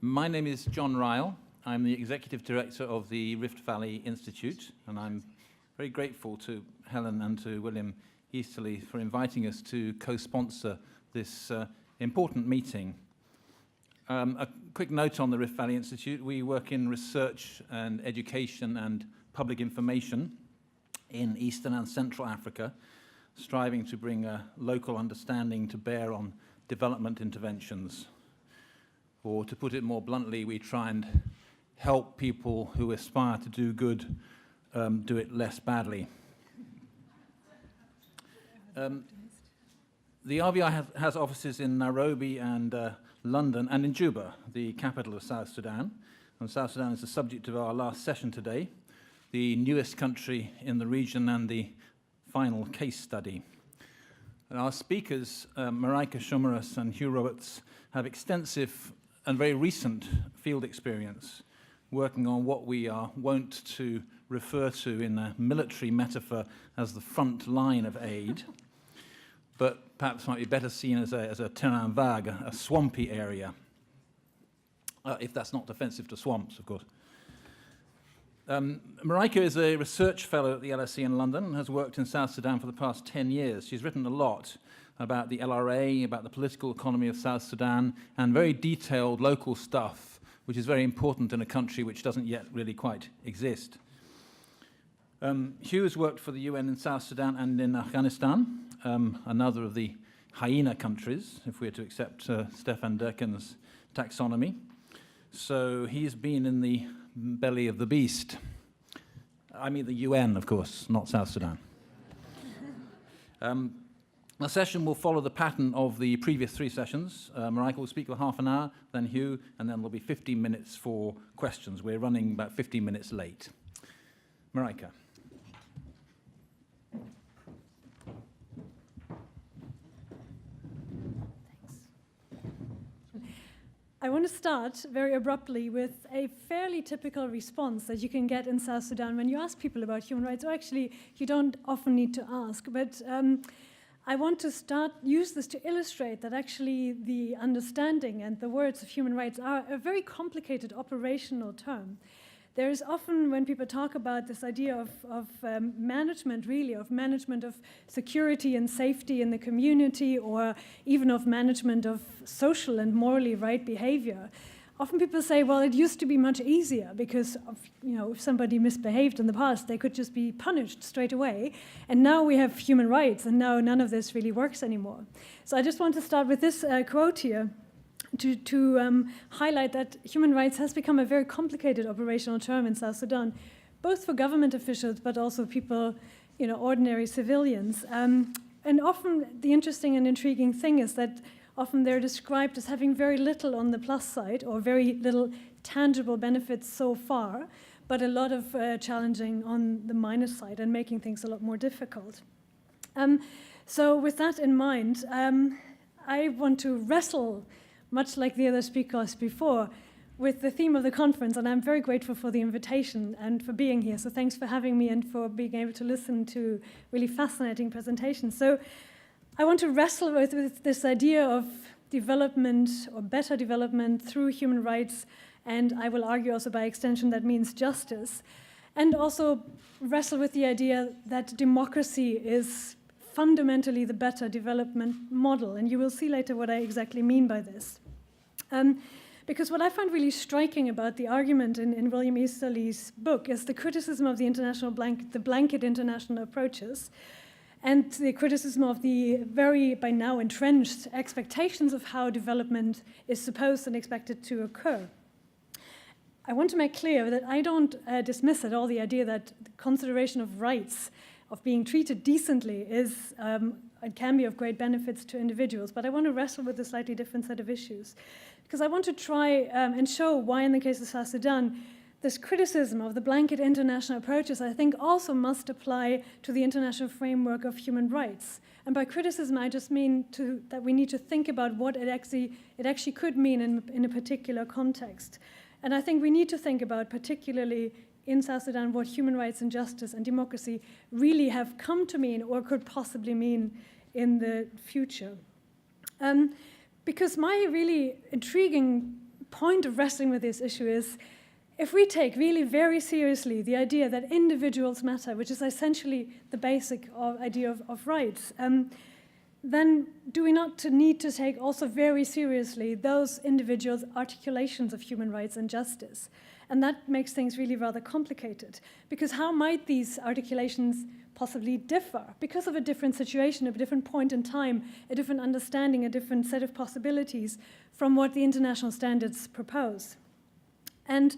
My name is John Ryle. I'm the Executive Director of the Rift Valley Institute, and I'm very grateful to Helen and to William Easterly for inviting us to co-sponsor this important meeting. A quick note on the Rift Valley Institute. We work in research and education and public information in Eastern and Central Africa, striving to bring a local understanding to bear on development interventions. Or to put it more bluntly, we try and help people who aspire to do good do it less badly. The RVI has offices in Nairobi and London and in Juba, the capital of South Sudan. And South Sudan is the subject of our last session today, the newest country in the region and the final case study. And our speakers, Mareike Schomerus and Hugh Roberts, have extensive and very recent field experience working on what we are wont to refer to in a military metaphor as the front line of aid, but perhaps might be better seen as a terrain vague, a swampy area, if that's not offensive to swamps, of course. Mareike is a research fellow at the LSE in London and has worked in South Sudan for the past 10 years. She's written a lot about the LRA, about the political economy of South Sudan, and very detailed local stuff, which is very important in a country which doesn't yet really quite exist. Hugh has worked for the UN in South Sudan and in Afghanistan, another of the hyena countries, if we're to accept Stefan Durkin's taxonomy. So he's been in the belly of the beast. I mean the UN, of course, not South Sudan. The session will follow the pattern of the previous three sessions. Mareike will speak for half an hour, then Hugh, and then there'll be 15 minutes for questions. We're running about 15 minutes late. Mareike. I want to start very abruptly with a fairly typical response that you can get in South Sudan when you ask people about human rights, or actually you don't often need to ask, but I want to use this to illustrate that actually the understanding and the words of human rights are a very complicated operational term. There is often, when people talk about this idea of management, really, of management of security and safety in the community, or even of management of social and morally right behavior, often people say, well, it used to be much easier because if somebody misbehaved in the past, they could just be punished straight away. And now we have human rights, and now none of this really works anymore. So I just want to start with this quote here, to highlight that human rights has become a very complicated operational term in South Sudan, both for government officials, but also people, ordinary civilians. And often the interesting and intriguing thing is that often they're described as having very little on the plus side, or very little tangible benefits so far, but a lot of challenging on the minus side and making things a lot more difficult. So with that in mind, I want to wrestle, much like the other speakers before, with the theme of the conference, and I'm very grateful for the invitation and for being here. So thanks for having me and for being able to listen to really fascinating presentations. So I want to wrestle with this idea of development, or better development, through human rights, and I will argue also by extension that means justice, and also wrestle with the idea that democracy is fundamentally the better development model, and you will see later what I exactly mean by this. Because what I find really striking about the argument in William Easterly's book is the criticism of the blanket international approaches, and the criticism of the very, by now, entrenched expectations of how development is supposed and expected to occur. I want to make clear that I don't dismiss at all the idea that the consideration of rights, of being treated decently, it can be of great benefits to individuals, but I want to wrestle with a slightly different set of issues. Because I want to try and show why, in the case of South Sudan, this criticism of the blanket international approaches, I think, also must apply to the international framework of human rights. And by criticism, I just mean that we need to think about what it actually could mean in a particular context. And I think we need to think about, particularly in South Sudan, what human rights and justice and democracy really have come to mean, or could possibly mean in the future. Because my really intriguing point of wrestling with this issue is, if we take really very seriously the idea that individuals matter, which is essentially the basic idea of rights, then do we not need to take also very seriously those individuals' articulations of human rights and justice? And that makes things really rather complicated, because how might these articulations possibly differ because of a different situation, a different point in time, a different understanding, a different set of possibilities from what the international standards propose? And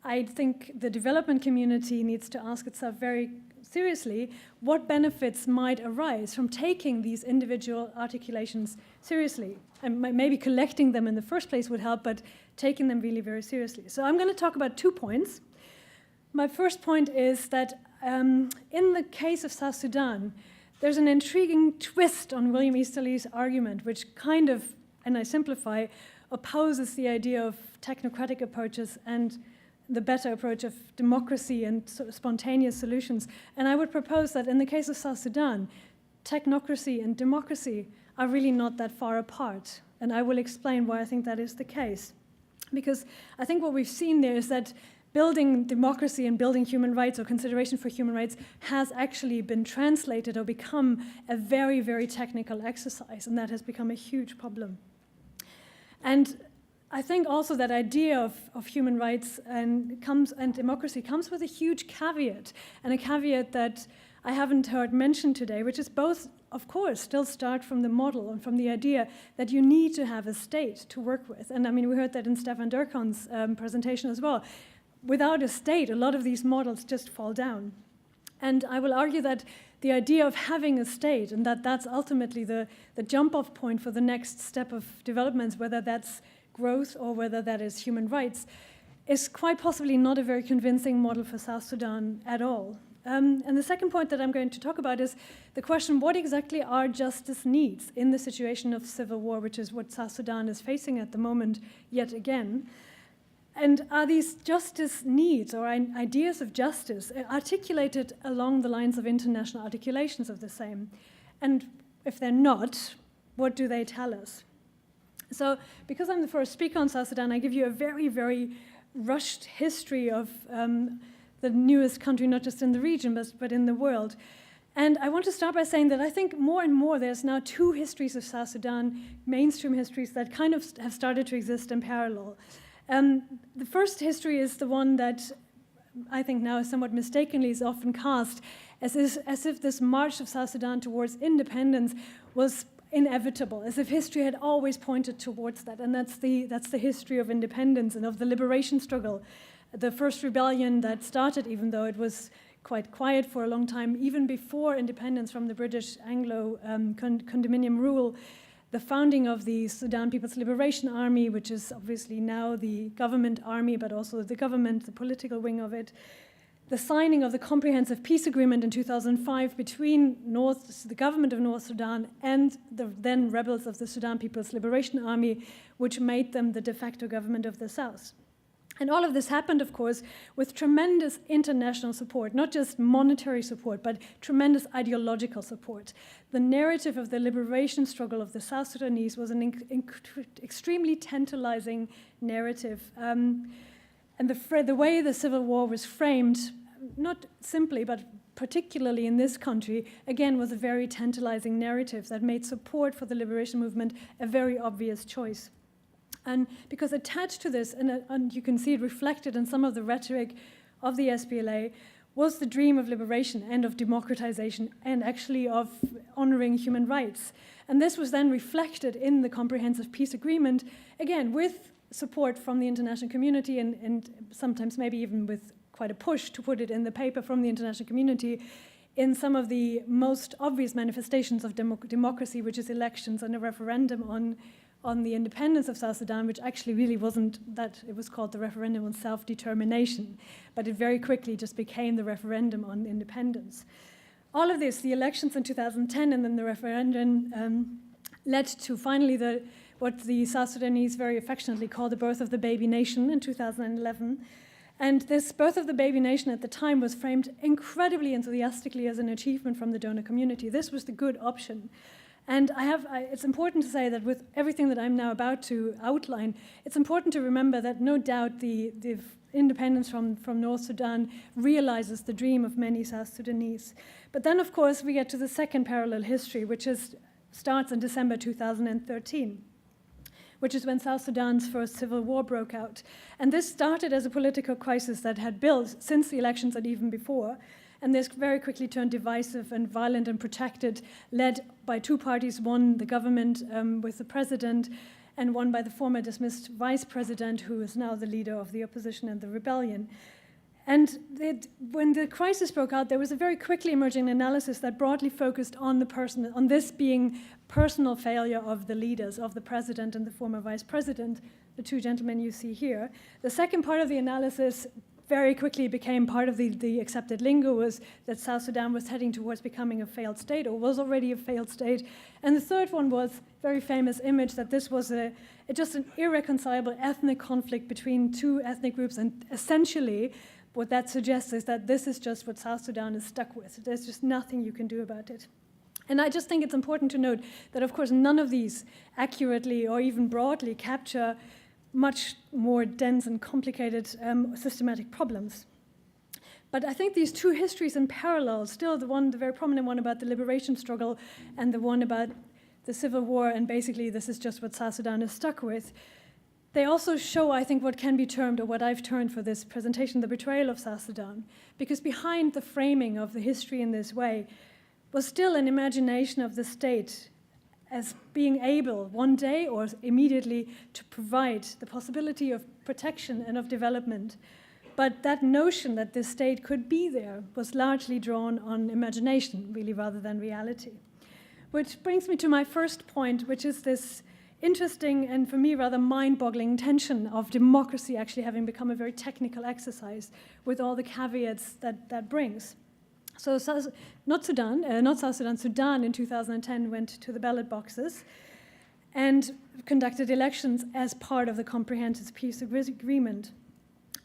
I think the development community needs to ask itself very seriously what benefits might arise from taking these individual articulations seriously. And maybe collecting them in the first place would help, but taking them really very seriously. So I'm going to talk about 2 points. My first point is that in the case of South Sudan, there's an intriguing twist on William Easterly's argument, which kind of, and I simplify, opposes the idea of technocratic approaches and the better approach of democracy and sort of spontaneous solutions. And I would propose that in the case of South Sudan, technocracy and democracy are really not that far apart. And I will explain why I think that is the case. Because I think what we've seen there is that building democracy and building human rights or consideration for human rights has actually been translated or become a very, very technical exercise, and that has become a huge problem. And I think also that idea of human rights and democracy comes with a huge caveat, and a caveat that I haven't heard mentioned today, which is both, of course, still start from the model and from the idea that you need to have a state to work with. And I mean, we heard that in Stefan Durkan's presentation as well. Without a state, a lot of these models just fall down. And I will argue that the idea of having a state, and that's ultimately the jump-off point for the next step of developments, whether that's growth or whether that is human rights, is quite possibly not a very convincing model for South Sudan at all. And the second point that I'm going to talk about is the question, what exactly are justice needs in the situation of civil war, which is what South Sudan is facing at the moment yet again? And are these justice needs or ideas of justice articulated along the lines of international articulations of the same? And if they're not, what do they tell us? So because I'm the first speaker on South Sudan, I give you a very, very rushed history of the newest country, not just in the region, but in the world. And I want to start by saying that I think more and more there's now 2 histories of South Sudan, mainstream histories, that kind of have started to exist in parallel. The first history is the one that I think now somewhat mistakenly is often cast as if this march of South Sudan towards independence was inevitable, as if history had always pointed towards that. And that's the history of independence and of the liberation struggle. The first rebellion that started, even though it was quite quiet for a long time, even before independence from the British Anglo condominium rule, the founding of the Sudan People's Liberation Army, which is obviously now the government army, but also the government, the political wing of it, the signing of the Comprehensive Peace Agreement in 2005 between the government of North Sudan and the then rebels of the Sudan People's Liberation Army, which made them the de facto government of the South. And all of this happened, of course, with tremendous international support, not just monetary support, but tremendous ideological support. The narrative of the liberation struggle of the South Sudanese was an extremely tantalizing narrative. And the way the civil war was framed, not simply, but particularly in this country, again, was a very tantalizing narrative that made support for the liberation movement a very obvious choice. And because attached to this, and you can see it reflected in some of the rhetoric of the SPLA, was the dream of liberation and of democratization and actually of honoring human rights. And this was then reflected in the Comprehensive Peace Agreement, again, with support from the international community and sometimes maybe even with quite a push to put it in the paper from the international community in some of the most obvious manifestations of democracy, which is elections and a referendum on the independence of South Sudan, which actually really wasn't that. It was called the referendum on self-determination, but it very quickly just became the referendum on independence. All of this, the elections in 2010 and then the referendum, led to finally what the South Sudanese very affectionately call the birth of the baby nation in 2011. And this birth of the baby nation at the time was framed incredibly enthusiastically as an achievement from the donor community. This was the good option. And it's important to say that with everything that I'm now about to outline, it's important to remember that no doubt the independence from North Sudan realizes the dream of many South Sudanese. But then, of course, we get to the second parallel history, which starts in December 2013, which is when South Sudan's first civil war broke out. And this started as a political crisis that had built since the elections and even before. And this very quickly turned divisive and violent and protracted, led by two parties, one the government with the president, and one by the former dismissed vice president, who is now the leader of the opposition and the rebellion. And when the crisis broke out, there was a very quickly emerging analysis that broadly focused on on this being personal failure of the leaders, of the president and the former vice president, the two gentlemen you see here. The second part of the analysis very quickly became part of the accepted lingo, was that South Sudan was heading towards becoming a failed state, or was already a failed state. And the third one was very famous image that this was just an irreconcilable ethnic conflict between two ethnic groups, and essentially what that suggests is that this is just what South Sudan is stuck with. There's just nothing you can do about it. And I just think it's important to note that, of course, none of these accurately or even broadly capture much more dense and complicated systematic problems. But I think these two histories in parallel, still the very prominent one about the liberation struggle and the one about the civil war, and basically this is just what South Sudan is stuck with, they also show, I think, what can be termed, or what I've termed for this presentation, the betrayal of South Sudan. Because behind the framing of the history in this way was still an imagination of the state as being able one day or immediately to provide the possibility of protection and of development. But that notion that this state could be there was largely drawn on imagination, really, rather than reality. Which brings me to my first point, which is this interesting and, for me, rather mind-boggling tension of democracy actually having become a very technical exercise with all the caveats that brings. So not South Sudan, Sudan in 2010 went to the ballot boxes and conducted elections as part of the comprehensive peace agreement.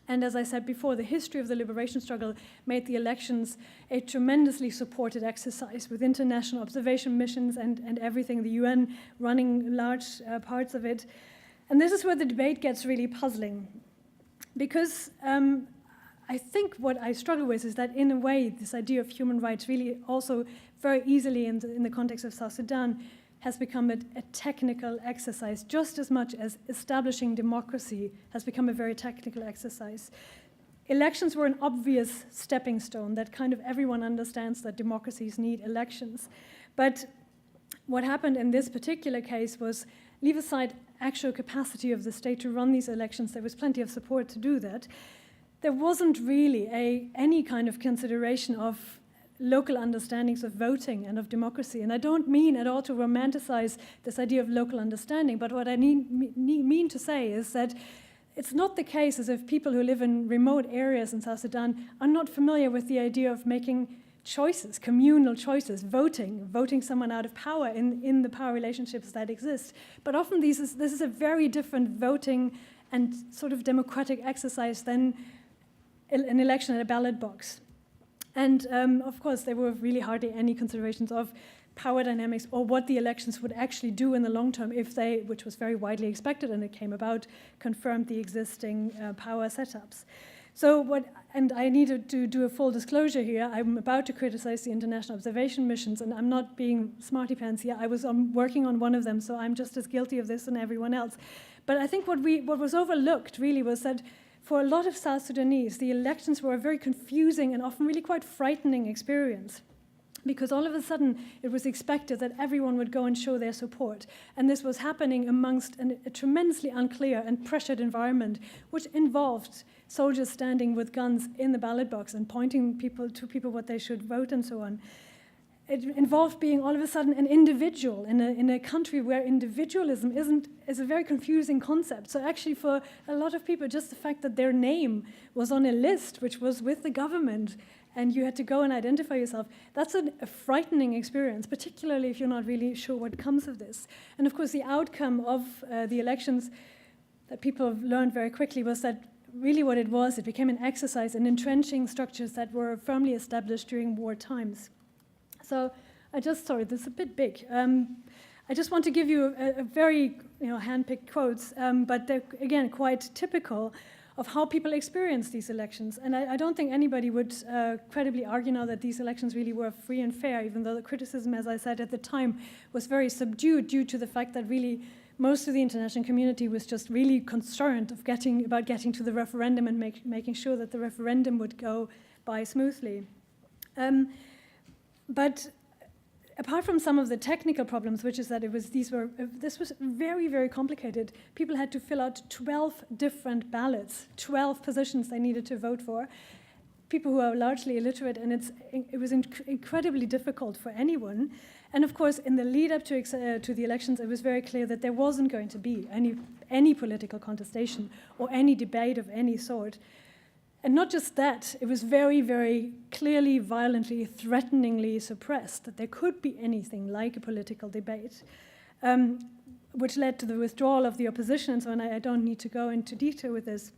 And as I said before, the history of the liberation struggle made the elections a tremendously supported exercise with international observation missions and everything, the UN running large parts of it. And this is where the debate gets really puzzling, because I think what I struggle with is that, in a way, this idea of human rights really also very easily in the context of South Sudan has become a technical exercise, just as much as establishing democracy has become a very technical exercise. Elections were an obvious stepping stone that kind of everyone understands that democracies need elections. But what happened in this particular case was, leave aside actual capacity of the state to run these elections, there was plenty of support to do that. There wasn't really any kind of consideration of local understandings of voting and of democracy. And I don't mean at all to romanticize this idea of local understanding, but what I mean to say is that it's not the case as if people who live in remote areas in South Sudan are not familiar with the idea of making choices, communal choices, voting someone out of power in the power relationships that exist. But often this is a very different voting and sort of democratic exercise than an election at a ballot box. And of course, there were really hardly any considerations of power dynamics or what the elections would actually do in the long term if they, which was very widely expected and it came about, confirmed the existing power setups. And I need to do a full disclosure here. I'm about to criticize the international observation missions, and I'm not being smarty pants here. I was working on one of them, so I'm just as guilty of this as everyone else. But I think what was overlooked really was that for a lot of South Sudanese, the elections were a very confusing and often really quite frightening experience, because all of a sudden it was expected that everyone would go and show their support. And this was happening amongst a tremendously unclear and pressured environment, which involved soldiers standing with guns in the ballot box and pointing to people what they should vote and so on. It involved being all of a sudden an individual in a country where individualism is a very confusing concept. So actually for a lot of people, just the fact that their name was on a list which was with the government and you had to go and identify yourself, that's a frightening experience, particularly if you're not really sure what comes of this. And of course the outcome of the elections that people have learned very quickly was that really what it was, it became an exercise in entrenching structures that were firmly established during war times. So Sorry, this is a bit big. I just want to give you a very, hand-picked quotes, but they're, again, quite typical of how people experience these elections. And I don't think anybody would credibly argue now that these elections really were free and fair, even though the criticism, as I said at the time, was very subdued due to the fact that really most of the international community was just really concerned about getting to the referendum and making sure that the referendum would go by smoothly. But apart from some of the technical problems, which is that this was very, very complicated. People had to fill out 12 different ballots, 12 positions they needed to vote for. People who are largely illiterate, and it was incredibly difficult for anyone. And of course, in the lead up to the elections, it was very clear that there wasn't going to be any political contestation or any debate of any sort. And not just that, it was very, very clearly, violently, threateningly suppressed that there could be anything like a political debate, which led to the withdrawal of the opposition. And so I don't need to go into detail with this.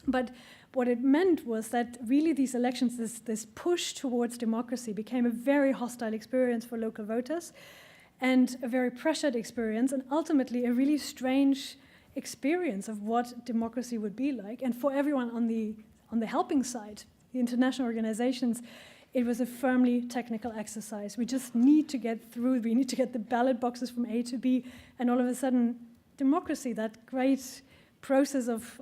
But what it meant was that really these elections, this push towards democracy became a very hostile experience for local voters and a very pressured experience, and ultimately a really strange experience of what democracy would be like. And for everyone on the helping side, the international organizations, it was a firmly technical exercise. We just need to get through, we need to get the ballot boxes from A to B, and all of a sudden, democracy, that great process of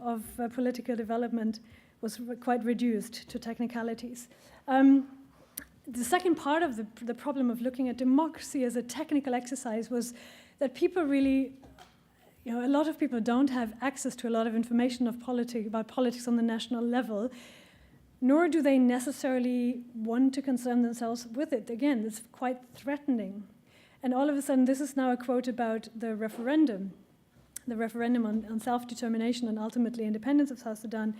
political development, was quite reduced to technicalities. The second part of the problem of looking at democracy as a technical exercise was that people really, a lot of people don't have access to a lot of information about politics on the national level, nor do they necessarily want to concern themselves with it. Again, it's quite threatening. And all of a sudden, this is now a quote about the referendum on self-determination and ultimately independence of South Sudan,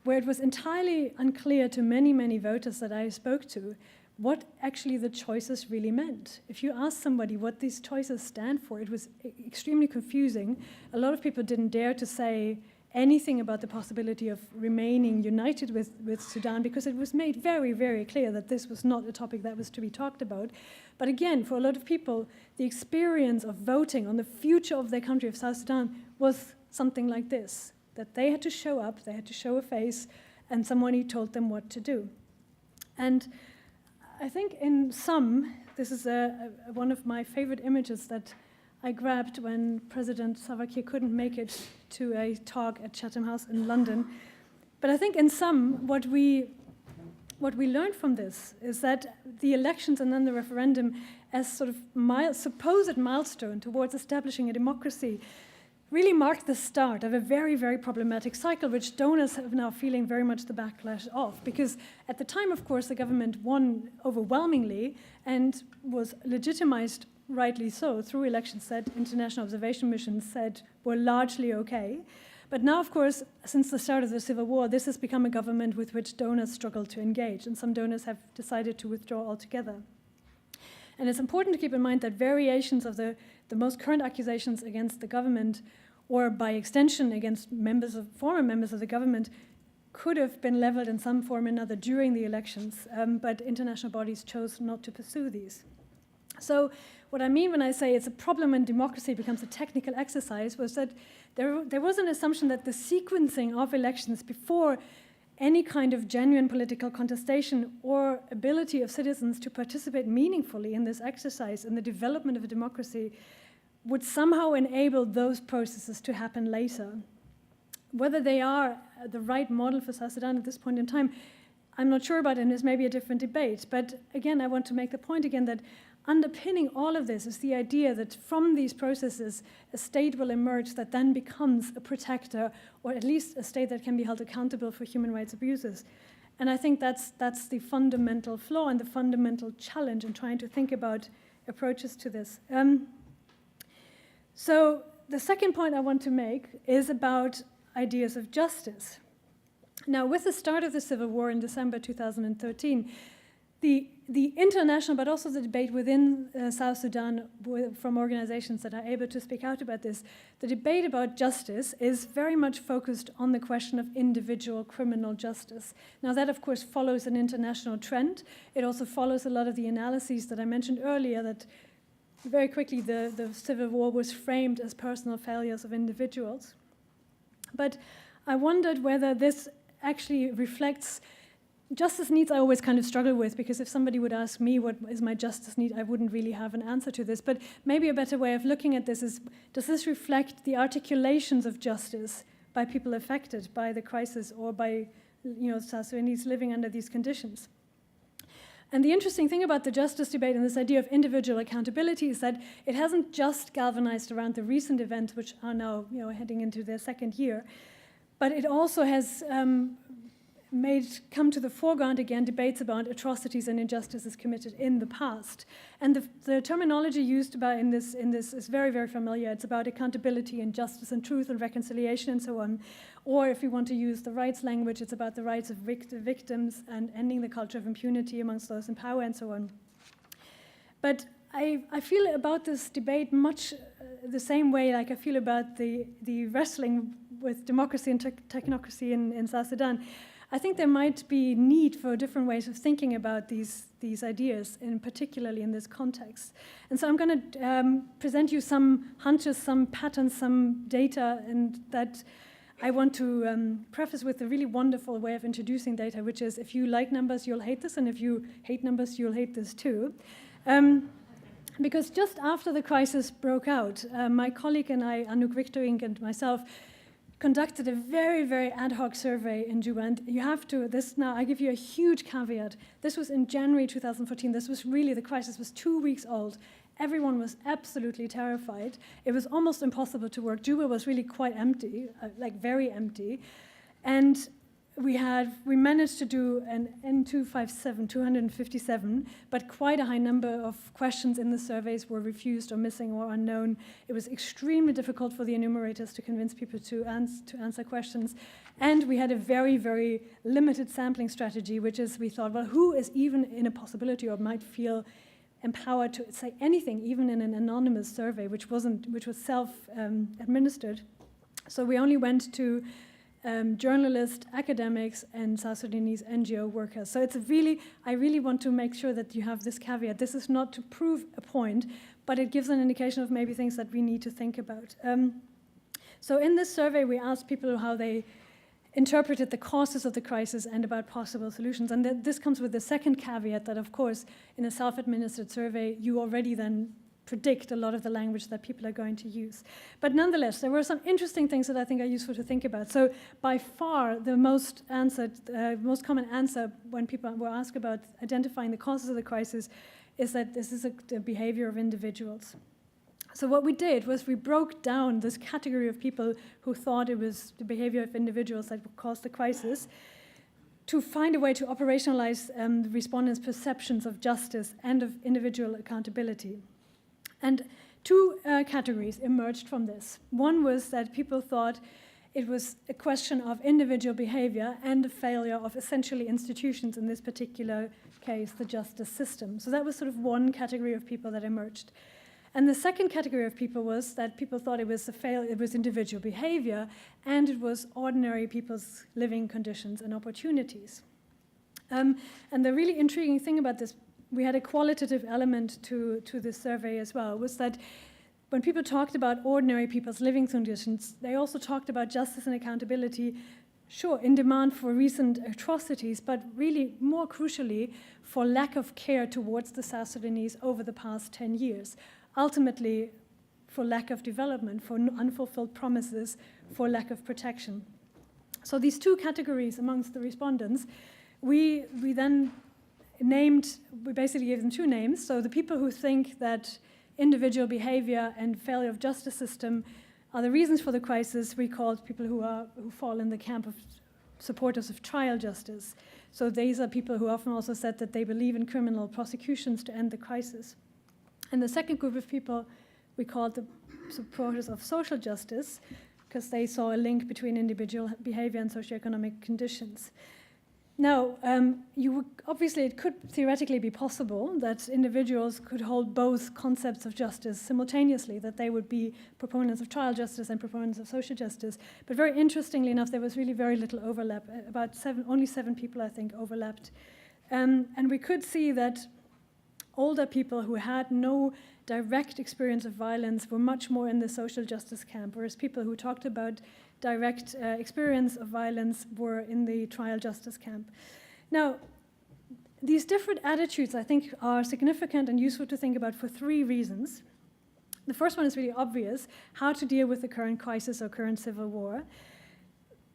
where it was entirely unclear to many, many voters that I spoke to what actually the choices really meant. If you ask somebody what these choices stand for, it was extremely confusing. A lot of people didn't dare to say anything about the possibility of remaining united with Sudan, because it was made very, very clear that this was not a topic that was to be talked about. But again, for a lot of people, the experience of voting on the future of their country, of South Sudan, was something like this, that they had to show up, they had to show a face, and somebody told them what to do. And I think in sum, this is one of my favorite images that I grabbed when President Salva Kiir couldn't make it to a talk at Chatham House in London. But I think in sum, what we learned from this is that the elections and then the referendum as sort of supposed milestone towards establishing a democracy really marked the start of a very, very problematic cycle, which donors have now feeling very much the backlash of. Because at the time, of course, the government won overwhelmingly and was legitimized, rightly so, through elections that international observation missions said were largely okay. But now, of course, since the start of the civil war, this has become a government with which donors struggle to engage, and some donors have decided to withdraw altogether. And it's important to keep in mind that variations of the most current accusations against the government, or by extension against former members of the government, could have been leveled in some form or another during the elections, but international bodies chose not to pursue these. So what I mean when I say it's a problem when democracy becomes a technical exercise was that there was an assumption that the sequencing of elections before any kind of genuine political contestation or ability of citizens to participate meaningfully in this exercise in the development of a democracy would somehow enable those processes to happen later. Whether they are the right model for South Sudan at this point in time, I'm not sure about, and there's maybe a different debate. But again, I want to make the point again that underpinning all of this is the idea that from these processes, a state will emerge that then becomes a protector, or at least a state that can be held accountable for human rights abuses. And I think that's the fundamental flaw and the fundamental challenge in trying to think about approaches to this. So the second point I want to make is about ideas of justice. Now, with the start of the civil war in December 2013, the the international, but also the debate within South Sudan from organizations that are able to speak out about this, the debate about justice is very much focused on the question of individual criminal justice. Now that, of course, follows an international trend. It also follows a lot of the analyses that I mentioned earlier, that very quickly the civil war was framed as personal failures of individuals. But I wondered whether this actually reflects justice needs. I always kind of struggle with, because if somebody would ask me what is my justice need, I wouldn't really have an answer to this. But maybe a better way of looking at this is, does this reflect the articulations of justice by people affected by the crisis, or by South Sudanese living under these conditions? And the interesting thing about the justice debate and this idea of individual accountability is that it hasn't just galvanized around the recent events, which are now heading into their second year, but it also has come to the foreground again debates about atrocities and injustices committed in the past. And the terminology used in this is very, very familiar. It's about accountability and justice and truth and reconciliation and so on. Or if we want to use the rights language, it's about the rights of victims and ending the culture of impunity amongst those in power and so on. But I feel about this debate much the same way like I feel about the wrestling with democracy and technocracy in South Sudan. I think there might be need for different ways of thinking about these ideas, and particularly in this context. And so I'm going to present you some hunches, some patterns, some data, and that I want to preface with a really wonderful way of introducing data, which is, if you like numbers, you'll hate this, and if you hate numbers, you'll hate this too. Because just after the crisis broke out, my colleague and I, Anouk Victorink and myself, conducted a very, very ad hoc survey in Juba. And you have to, I give you a huge caveat. This was in January 2014. This was really, the crisis was 2 weeks old. Everyone was absolutely terrified. It was almost impossible to work. Juba was really quite empty, like very empty. And we managed to do an N257, 257, but quite a high number of questions in the surveys were refused or missing or unknown. It was extremely difficult for the enumerators to convince people to answer questions. And we had a very, very limited sampling strategy, which is, we thought, well, who is even in a possibility or might feel empowered to say anything, even in an anonymous survey, which was self-administered. So we only went to journalists, academics, and South Sudanese NGO workers. So I really want to make sure that you have this caveat. This is not to prove a point, but it gives an indication of maybe things that we need to think about. So in this survey, we asked people how they interpreted the causes of the crisis and about possible solutions. And this comes with the second caveat that, of course, in a self-administered survey, you already then predict a lot of the language that people are going to use. But nonetheless, there were some interesting things that I think are useful to think about. So by far, the most common answer when people were asked about identifying the causes of the crisis is that this is the behavior of individuals. So what we did was we broke down this category of people who thought it was the behavior of individuals that caused the crisis to find a way to operationalize the respondents' perceptions of justice and of individual accountability. And two categories emerged from this. One was that people thought it was a question of individual behavior and a failure of essentially institutions, in this particular case, the justice system. So that was sort of one category of people that emerged. And the second category of people was that people thought it was individual behavior, and it was ordinary people's living conditions and opportunities. And the really intriguing thing about this, we had a qualitative element to this survey as well, was that when people talked about ordinary people's living conditions, they also talked about justice and accountability, sure, in demand for recent atrocities, but really more crucially for lack of care towards the South Sudanese over the past 10 years. Ultimately, for lack of development, for unfulfilled promises, for lack of protection. So these two categories amongst the respondents, we then we basically gave them two names. So the people who think that individual behavior and failure of justice system are the reasons for the crisis, we called people who fall in the camp of supporters of trial justice. So these are people who often also said that they believe in criminal prosecutions to end the crisis. And the second group of people we called the supporters of social justice, because they saw a link between individual behavior and socioeconomic conditions. Now, obviously it could theoretically be possible that individuals could hold both concepts of justice simultaneously, that they would be proponents of trial justice and proponents of social justice. But very interestingly enough, there was really very little overlap. Only 7 people, I think, overlapped. And we could see that older people who had no direct experience of violence were much more in the social justice camp, whereas people who talked about direct experience of violence were in the trial justice camp. Now, these different attitudes, I think, are significant and useful to think about for 3 reasons. The first one is really obvious: how to deal with the current crisis or current civil war.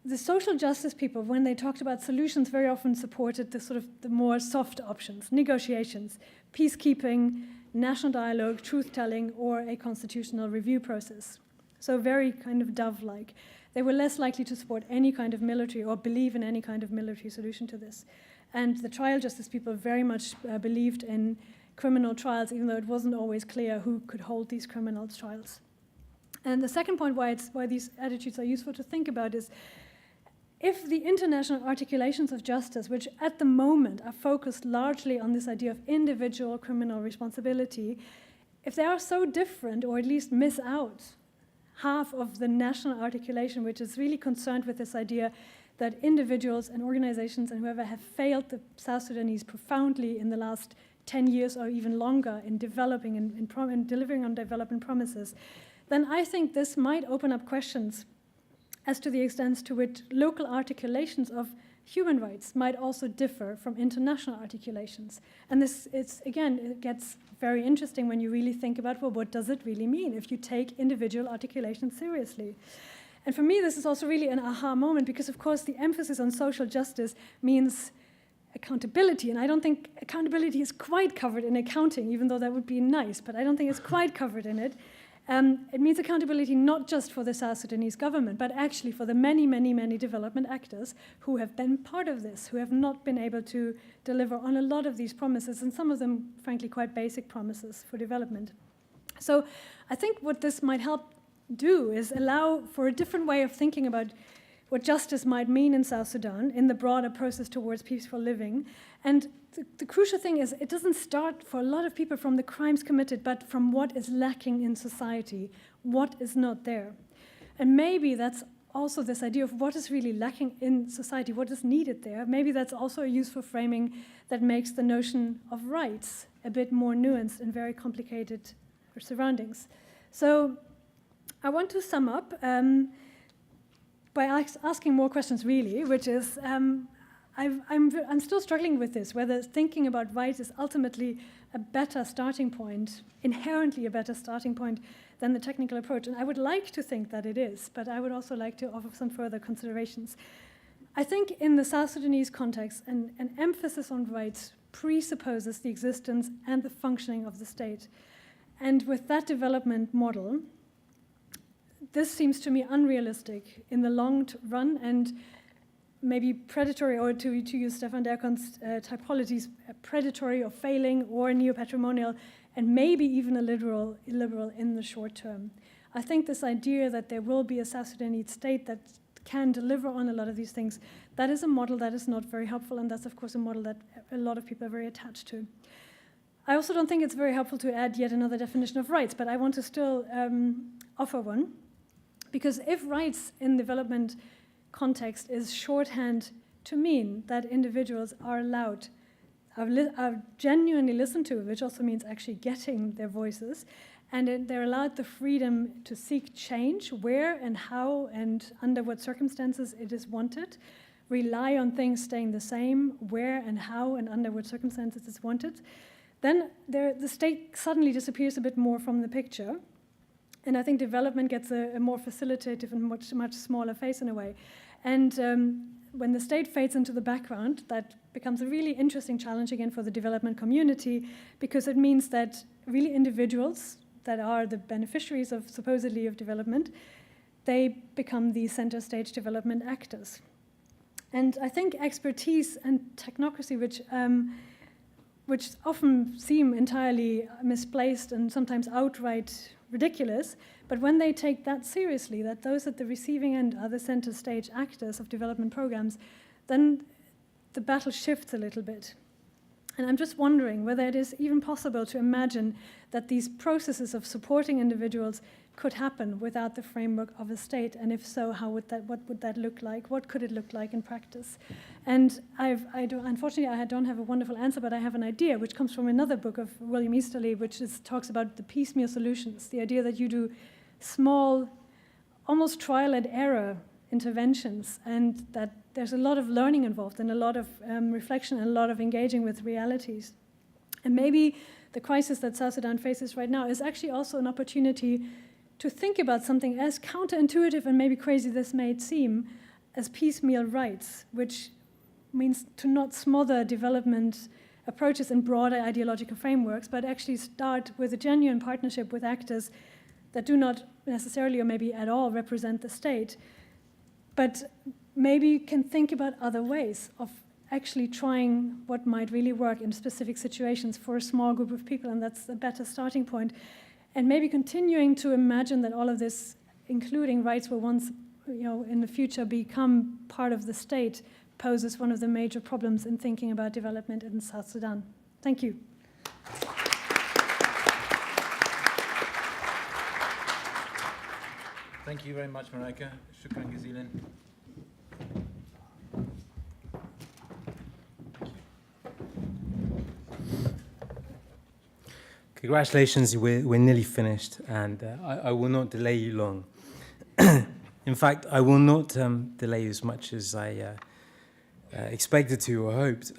The social justice people, when they talked about solutions, very often supported the more soft options: negotiations, peacekeeping, national dialogue, truth-telling, or a constitutional review process. So very kind of dove-like. They were less likely to support any kind of military or believe in any kind of military solution to this. And the trial justice people very much believed in criminal trials, even though it wasn't always clear who could hold these criminal trials. And the second point why these attitudes are useful to think about is, if the international articulations of justice, which at the moment are focused largely on this idea of individual criminal responsibility, if they are so different, or at least miss out half of the national articulation, which is really concerned with this idea that individuals and organizations and whoever have failed the South Sudanese profoundly in the last 10 years or even longer in developing and delivering on development promises, then I think this might open up questions as to the extent to which local articulations of human rights might also differ from international articulations. And it gets very interesting when you really think about, well, what does it really mean if you take individual articulations seriously? And for me, this is also really an aha moment, because, of course, the emphasis on social justice means accountability. And I don't think accountability is quite covered in accounting, even though that would be nice, but I don't think it's quite covered in it. It means accountability not just for the South Sudanese government, but actually for the many, many, many development actors who have been part of this, who have not been able to deliver on a lot of these promises, and some of them, frankly, quite basic promises for development. So I think what this might help do is allow for a different way of thinking about what justice might mean in South Sudan in the broader process towards peaceful living. And the crucial thing is, it doesn't start for a lot of people from the crimes committed, but from what is lacking in society, what is not there. And maybe that's also this idea of what is really lacking in society, what is needed there. Maybe that's also a useful framing that makes the notion of rights a bit more nuanced in very complicated surroundings. So I want to sum up by asking more questions, really, which is, I'm still struggling with this, whether thinking about rights is ultimately a better starting point, inherently a better starting point than the technical approach. And I would like to think that it is, but I would also like to offer some further considerations. I think in the South Sudanese context, an emphasis on rights presupposes the existence and the functioning of the state. And with that development model, this seems to me unrealistic in the long run, and maybe predatory, or to use Stefan Derkon's typologies, predatory or failing, or neo-patrimonial, and maybe even illiberal in the short term. I think this idea that there will be a South Sudanese state that can deliver on a lot of these things, that is a model that is not very helpful, and that's, of course, a model that a lot of people are very attached to. I also don't think it's very helpful to add yet another definition of rights, but I want to still offer one. Because if rights in development context is shorthand to mean that individuals are allowed, are genuinely listened to, which also means actually getting their voices, and they're allowed the freedom to seek change where and how and under what circumstances it is wanted, rely on things staying the same where and how and under what circumstances it's wanted, then the state suddenly disappears a bit more from the picture. And I think development gets a more facilitative and much smaller face in a way. And when the state fades into the background, that becomes a really interesting challenge again for the development community, because it means that really individuals that are the beneficiaries of supposedly of development, they become the center stage development actors. And I think expertise and technocracy, which often seem entirely misplaced and sometimes outright ridiculous, but when they take that seriously, that those at the receiving end are the center stage actors of development programs, then the battle shifts a little bit. And I'm just wondering whether it is even possible to imagine that these processes of supporting individuals could happen without the framework of a state, and if so, what would that look like? What could it look like in practice? And unfortunately, I don't have a wonderful answer, but I have an idea, which comes from another book of William Easterly, which talks about the piecemeal solutions, the idea that you do small, almost trial and error interventions, and that there's a lot of learning involved and a lot of reflection and a lot of engaging with realities. And maybe the crisis that South Sudan faces right now is actually also an opportunity to think about something as counterintuitive and maybe crazy this may seem as piecemeal rights, which means to not smother development approaches in broader ideological frameworks, but actually start with a genuine partnership with actors that do not necessarily or maybe at all represent the state, but maybe can think about other ways of actually trying what might really work in specific situations for a small group of people, and that's a better starting point. And maybe continuing to imagine that all of this, including rights will once, in the future become part of the state, poses one of the major problems in thinking about development in South Sudan. Thank you. Thank you very much, Mareike. Shukran jazilan. Congratulations, we're nearly finished, and I will not delay you long. In fact, I will not delay you as much as I expected to or hoped,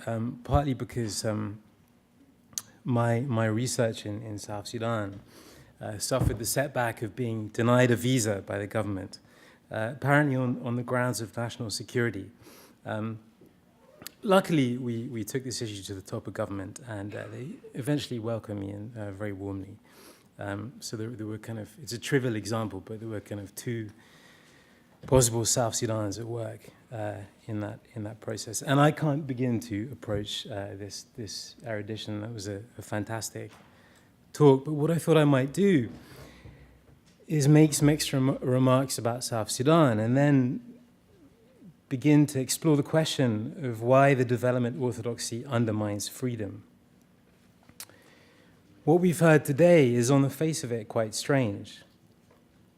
partly because my research in South Sudan suffered the setback of being denied a visa by the government, apparently on the grounds of national security. Luckily, we took this issue to the top of government, and they eventually welcomed me in very warmly. So there were kind of, it's a trivial example, but there were kind of two possible South Sudans at work in that process. And I can't begin to approach this erudition. That was a fantastic talk. But what I thought I might do is make some extra remarks about South Sudan, and then begin to explore the question of why the development orthodoxy undermines freedom. What we've heard today is, on the face of it, quite strange.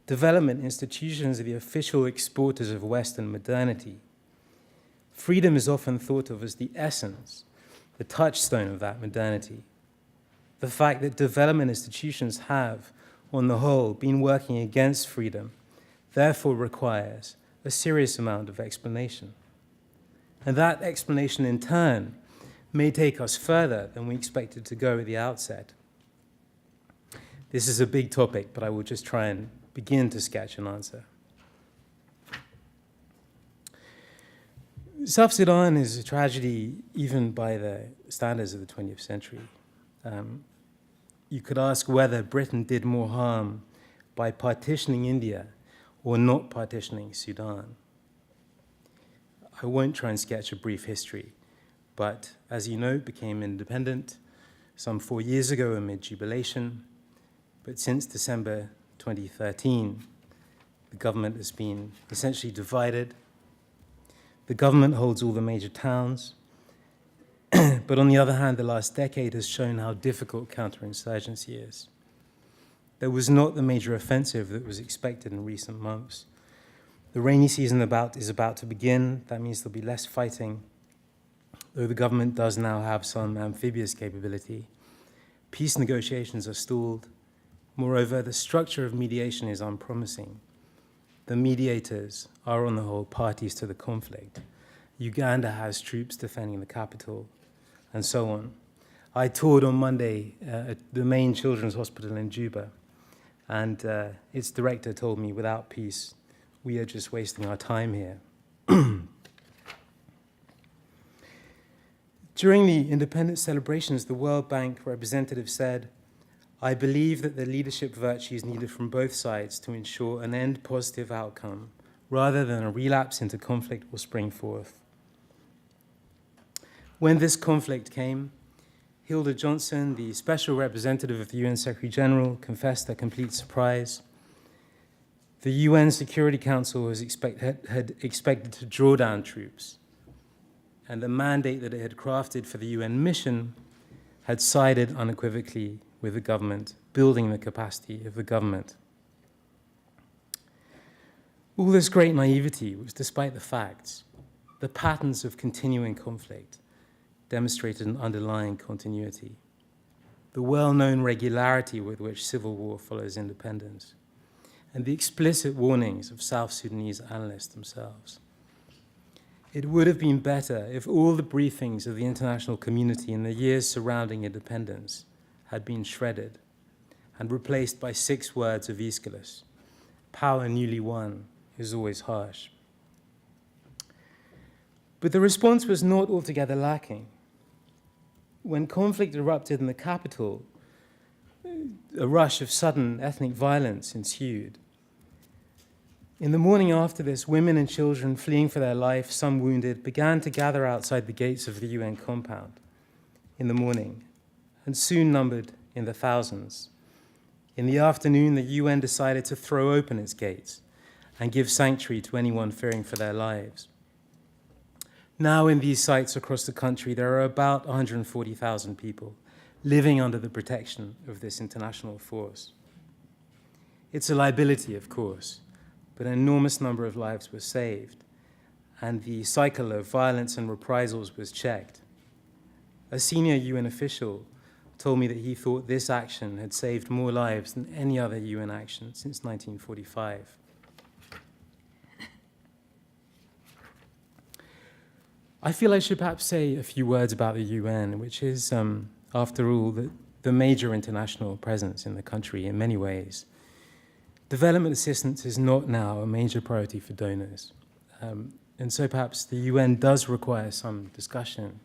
Development institutions are the official exporters of Western modernity. Freedom is often thought of as the essence, the touchstone of that modernity. The fact that development institutions have, on the whole, been working against freedom, therefore requires a serious amount of explanation. And that explanation, in turn, may take us further than we expected to go at the outset. This is a big topic, but I will just try and begin to sketch an answer. South Sudan is a tragedy even by the standards of the 20th century. You could ask whether Britain did more harm by partitioning India or not partitioning Sudan. I won't try and sketch a brief history, but as you know, it became independent some 4 years ago amid jubilation. But since December 2013, the government has been essentially divided. The government holds all the major towns, but on the other hand, the last decade has shown how difficult counterinsurgency is. There was not the major offensive that was expected in recent months. The rainy season is about to begin. That means there'll be less fighting, though the government does now have some amphibious capability. Peace negotiations are stalled. Moreover, the structure of mediation is unpromising. The mediators are, on the whole, parties to the conflict. Uganda has troops defending the capital, and so on. I toured on Monday at the main children's hospital in Juba, and its director told me, without peace, we are just wasting our time here. During the independence celebrations, the World Bank representative said, "I believe that the leadership virtues needed from both sides to ensure an end positive outcome, rather than a relapse into conflict will spring forth." When this conflict came, Hilda Johnson, the special representative of the UN Secretary General, confessed a complete surprise. The UN Security Council had expected to draw down troops. and the mandate that it had crafted for the UN mission had sided unequivocally with the government, building the capacity of the government. All this great naivety was despite the facts. The patterns of continuing conflict demonstrated an underlying continuity. The well-known regularity with which civil war follows independence, and the explicit warnings of South Sudanese analysts themselves. It would have been better if all the briefings of the international community in the years surrounding independence had been shredded and replaced by 6 words of Aeschylus: power newly won is always harsh. But the response was not altogether lacking. When conflict erupted in the capital, a rush of sudden ethnic violence ensued. In the morning after this, women and children fleeing for their life, some wounded, began to gather outside the gates of the UN compound in the morning, and soon numbered in the thousands. In the afternoon, the UN decided to throw open its gates and give sanctuary to anyone fearing for their lives. Now in these sites across the country, there are about 140,000 people living under the protection of this international force. It's a liability, of course, but an enormous number of lives were saved, and the cycle of violence and reprisals was checked. A senior UN official told me that he thought this action had saved more lives than any other UN action since 1945. I feel I should perhaps say a few words about the UN, which is, after all, the major international presence in the country in many ways. Development assistance is not now a major priority for donors. And so perhaps the UN does require some discussion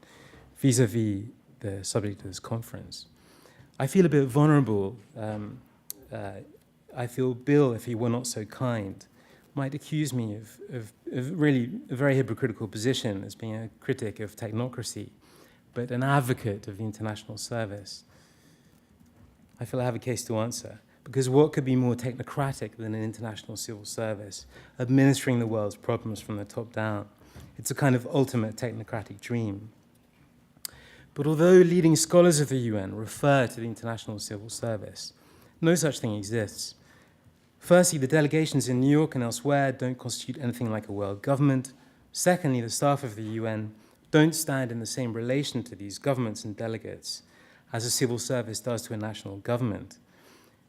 vis-à-vis the subject of this conference. I feel a bit vulnerable. I feel Bill, if he were not so kind, might accuse me of really a very hypocritical position as being a critic of technocracy, but an advocate of the international service. I feel I have a case to answer, because what could be more technocratic than an international civil service administering the world's problems from the top down? It's a kind of ultimate technocratic dream. But although leading scholars of the UN refer to the international civil service, no such thing exists. Firstly, the delegations in New York and elsewhere don't constitute anything like a world government. Secondly, the staff of the UN don't stand in the same relation to these governments and delegates as a civil service does to a national government.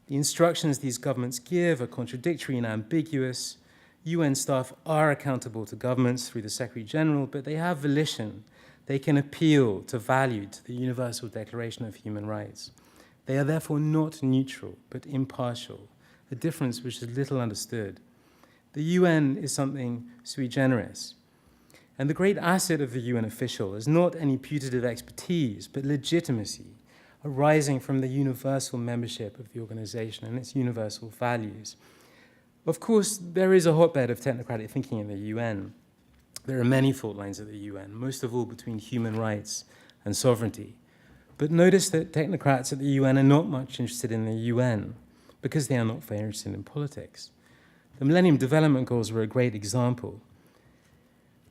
The instructions these governments give are contradictory and ambiguous. UN staff are accountable to governments through the Secretary General, but they have volition. They can appeal to value, to the Universal Declaration of Human Rights. They are therefore not neutral, but impartial, a difference which is little understood. The UN is something sui generis. And the great asset of the UN official is not any putative expertise, but legitimacy, arising from the universal membership of the organization and its universal values. Of course, there is a hotbed of technocratic thinking in the UN. There are many fault lines at the UN, most of all between human rights and sovereignty. But notice that technocrats at the UN are not much interested in the UN, because they are not very interested in politics. The Millennium Development Goals were a great example.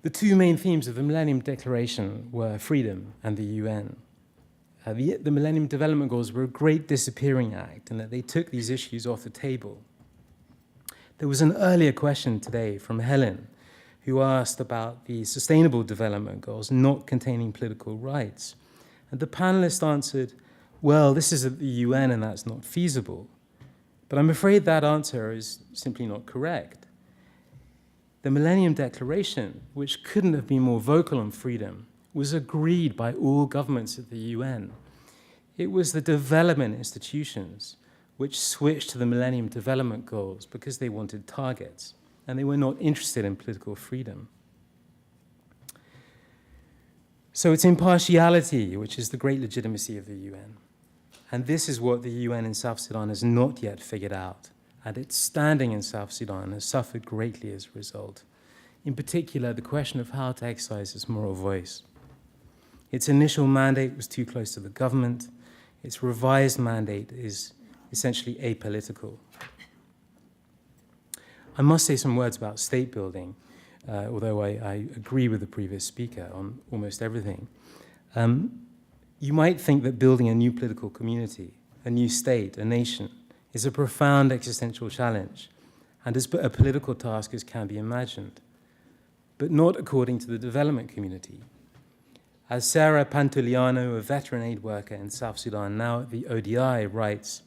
The 2 main themes of the Millennium Declaration were freedom and the UN. The Millennium Development Goals were a great disappearing act in that they took these issues off the table. There was an earlier question today from Helen, who asked about the Sustainable Development Goals not containing political rights. And the panelists answered, well, this is at the UN and that's not feasible. But I'm afraid that answer is simply not correct. The Millennium Declaration, which couldn't have been more vocal on freedom, was agreed by all governments at the UN. It was the development institutions which switched to the Millennium Development Goals because they wanted targets, and they were not interested in political freedom. So it's impartiality which is the great legitimacy of the UN. And this is what the UN in South Sudan has not yet figured out. And its standing in South Sudan has suffered greatly as a result. In particular, the question of how to exercise its moral voice. Its initial mandate was too close to the government. Its revised mandate is essentially apolitical. I must say some words about state building. although I agree with the previous speaker on almost everything. You might think that building a new political community, a new state, a nation, is a profound existential challenge, and as a political task as can be imagined, but not according to the development community. As Sarah Pantuliano, a veteran aid worker in South Sudan, now at the ODI, writes,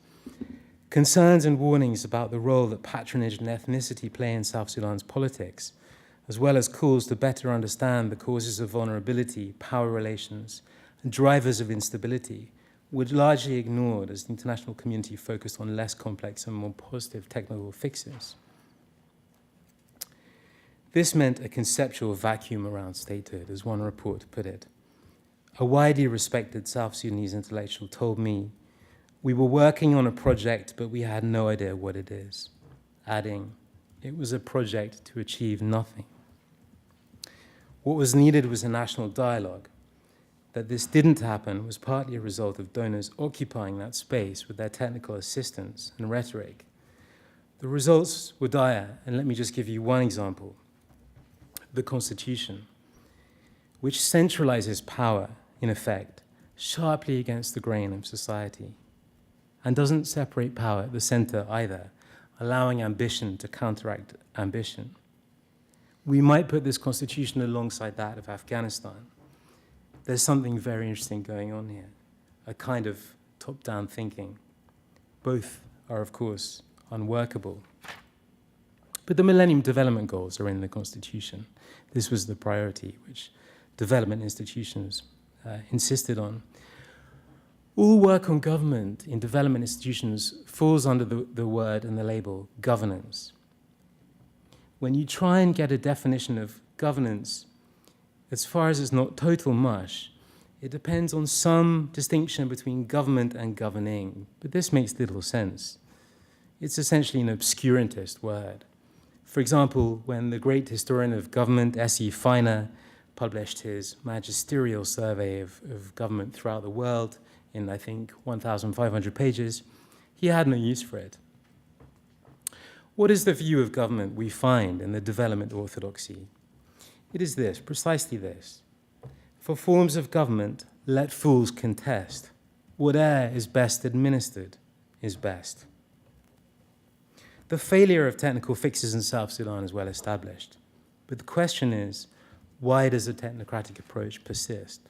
concerns and warnings about the role that patronage and ethnicity play in South Sudan's politics, as well as calls to better understand the causes of vulnerability, power relations, and drivers of instability, were largely ignored as the international community focused on less complex and more positive technical fixes. This meant a conceptual vacuum around statehood, as one report put it. A widely respected South Sudanese intellectual told me, we were working on a project, but we had no idea what it is, adding, it was a project to achieve nothing. What was needed was a national dialogue. That this didn't happen was partly a result of donors occupying that space with their technical assistance and rhetoric. The results were dire, and let me just give you one example. The Constitution, which centralizes power, in effect, sharply against the grain of society, and doesn't separate power at the center either, allowing ambition to counteract ambition. We might put this Constitution alongside that of Afghanistan. There's something very interesting going on here, a kind of top-down thinking. Both are, of course, unworkable. But the Millennium Development Goals are in the Constitution. This was the priority which development institutions insisted on. All work on government in development institutions falls under the word and the label governance. When you try and get a definition of governance, as far as it's not total mush, it depends on some distinction between government and governing, but this makes little sense. It's essentially an obscurantist word. For example, when the great historian of government, S.E. Feiner, published his magisterial survey of government throughout the world in, I think, 1,500 pages, he had no use for it. What is the view of government we find in the development orthodoxy? It is this, precisely this. For forms of government, let fools contest. Whate'er is best administered is best. The failure of technical fixes in South Sudan is well established. But the question is, why does a technocratic approach persist?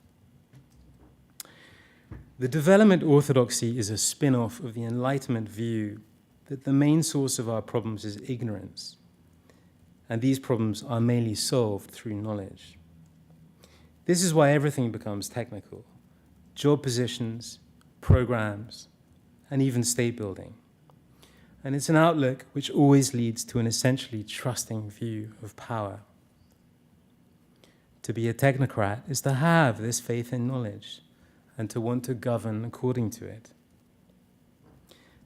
The development orthodoxy is a spin-off of the Enlightenment view that the main source of our problems is ignorance, and these problems are mainly solved through knowledge. This is why everything becomes technical: job positions, programs, and even state building. And it's an outlook which always leads to an essentially trusting view of power. To be a technocrat is to have this faith in knowledge and to want to govern according to it.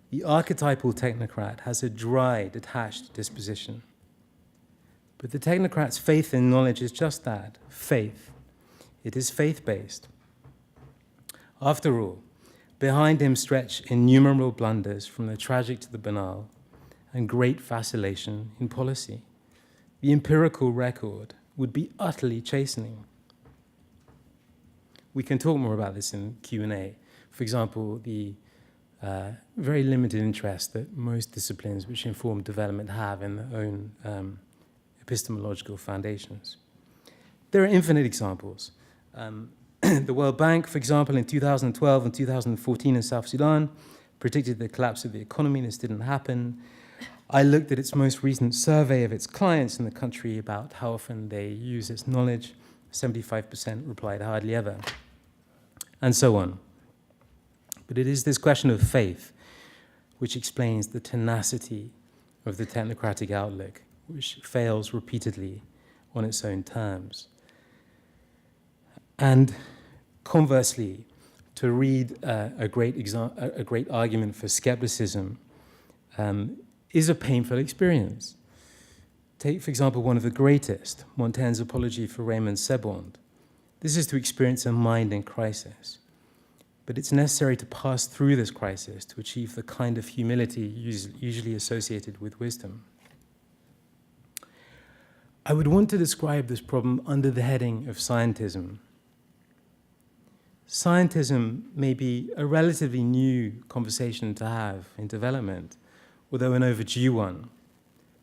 The archetypal technocrat has a dry, detached disposition. But the technocrat's faith in knowledge is just that, faith. It is faith-based. After all, behind him stretch innumerable blunders from the tragic to the banal and great vacillation in policy. The empirical record would be utterly chastening. We can talk more about this in Q&A. For example, the very limited interest that most disciplines which inform development have in their own epistemological foundations. There are infinite examples. The World Bank, for example, in 2012 and 2014 in South Sudan, predicted the collapse of the economy. This didn't happen. I looked at its most recent survey of its clients in the country about how often they use its knowledge. 75% replied hardly ever, and so on. But it is this question of faith which explains the tenacity of the technocratic outlook, which fails repeatedly on its own terms. And conversely, to read a great argument for skepticism is a painful experience. Take, for example, one of the greatest, Montaigne's Apology for Raymond Sebond. This is to experience a mind in crisis. But it's necessary to pass through this crisis to achieve the kind of humility usually associated with wisdom. I would want to describe this problem under the heading of scientism. Scientism may be a relatively new conversation to have in development, although an overdue one.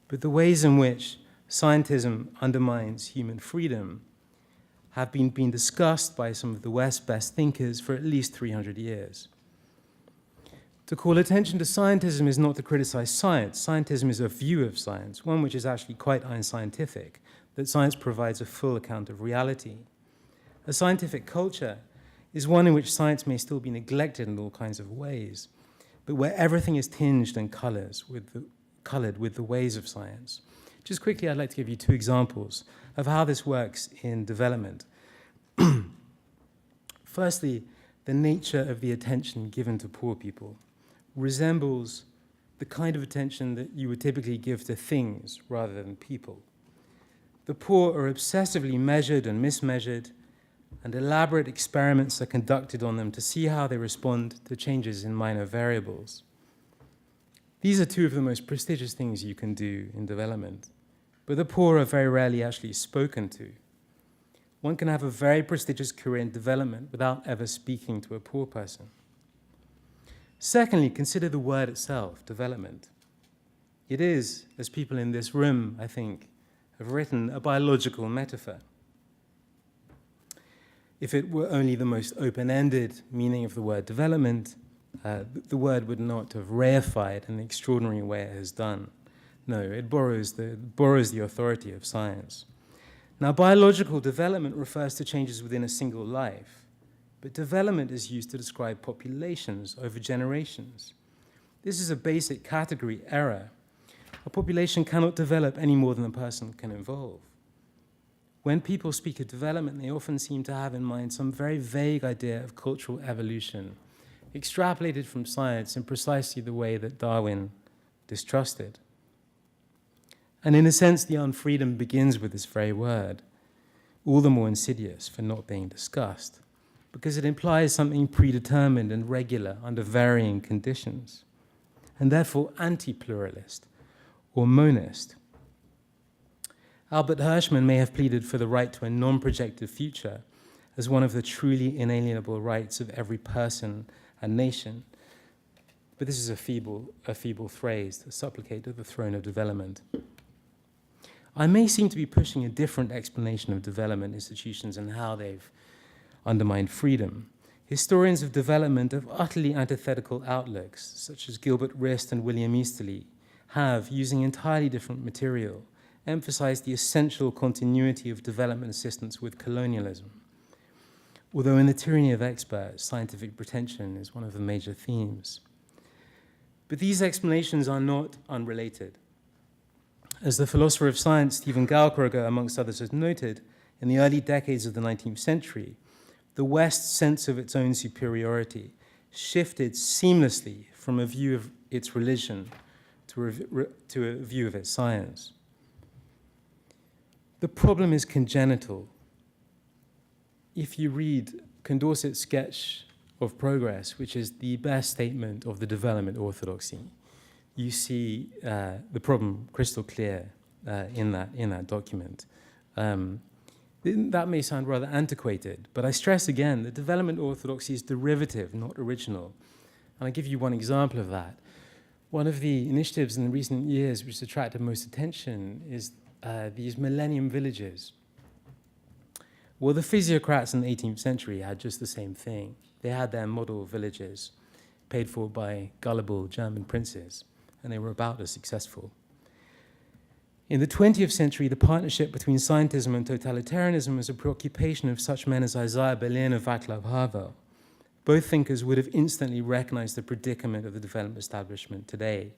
But the ways in which scientism undermines human freedom have been discussed by some of the West's best thinkers for at least 300 years. To call attention to scientism is not to criticize science. Scientism is a view of science, one which is actually quite unscientific, that science provides a full account of reality. A scientific culture is one in which science may still be neglected in all kinds of ways, but where everything is tinged and colored with the ways of science. Just quickly, I'd like to give you two examples of how this works in development. Firstly, the nature of the attention given to poor people resembles the kind of attention that you would typically give to things rather than people. The poor are obsessively measured and mismeasured, and elaborate experiments are conducted on them to see how they respond to changes in minor variables. These are two of the most prestigious things you can do in development, but the poor are very rarely actually spoken to. One can have a very prestigious career in development without ever speaking to a poor person. Secondly, consider the word itself, development. It is, as people in this room, I think, have written, a biological metaphor. If it were only the most open-ended meaning of the word development, the word would not have reified in the extraordinary way it has done. No, it borrows the authority of science. Now, biological development refers to changes within a single life, but development is used to describe populations over generations. This is a basic category error. A population cannot develop any more than a person can evolve. When people speak of development, they often seem to have in mind some very vague idea of cultural evolution, extrapolated from science in precisely the way that Darwin distrusted. And in a sense, the unfreedom begins with this very word, all the more insidious for not being discussed, because it implies something predetermined and regular under varying conditions, and therefore anti-pluralist or monist. Albert Hirschman may have pleaded for the right to a non-projective future as one of the truly inalienable rights of every person and nation, but this is a feeble phrase to supplicate to the throne of development. I may seem to be pushing a different explanation of development institutions and how they've undermined freedom. Historians of development of utterly antithetical outlooks, such as Gilbert Rist and William Easterly, have, using entirely different material, emphasized the essential continuity of development assistance with colonialism. Although in The Tyranny of Experts, scientific pretension is one of the major themes. But these explanations are not unrelated. As the philosopher of science Stephen Gaukroger, amongst others, has noted, in the early decades of the 19th century, the West's sense of its own superiority shifted seamlessly from a view of its religion to a view of its science. The problem is congenital. If you read Condorcet's sketch of progress, which is the best statement of the development orthodoxy, you see the problem crystal clear in that document. That may sound rather antiquated, but I stress again that development orthodoxy is derivative, not original. And I'll give you one example of that. One of the initiatives in recent years which attracted most attention is these millennium villages. Well, the physiocrats in the 18th century had just the same thing. They had their model villages paid for by gullible German princes, and they were about as successful. In the 20th century, the partnership between scientism and totalitarianism was a preoccupation of such men as Isaiah Berlin and Václav Havel. Both thinkers would have instantly recognized the predicament of the development establishment today.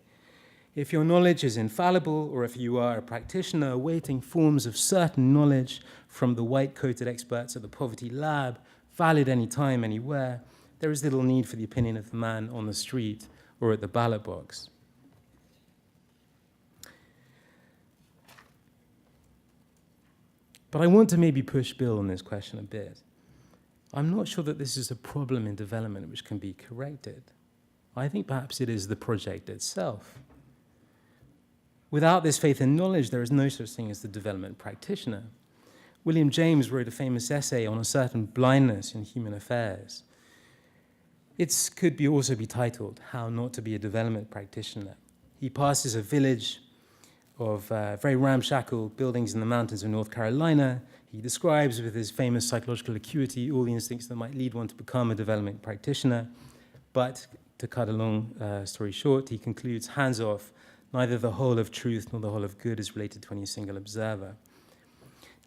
If your knowledge is infallible, or if you are a practitioner awaiting forms of certain knowledge from the white-coated experts at the poverty lab, valid any time, anywhere, there is little need for the opinion of the man on the street or at the ballot box. But I want to maybe push Bill on this question a bit. I'm not sure that this is a problem in development which can be corrected. I think perhaps it is the project itself. Without this faith and knowledge, there is no such thing as the development practitioner. William James wrote a famous essay on a certain blindness in human affairs. It could also be titled, How Not to be a Development Practitioner. He passes a village of very ramshackle buildings in the mountains of North Carolina. He describes with his famous psychological acuity all the instincts that might lead one to become a development practitioner. But to cut a long story short, he concludes, hands off, neither the whole of truth nor the whole of good is related to any single observer.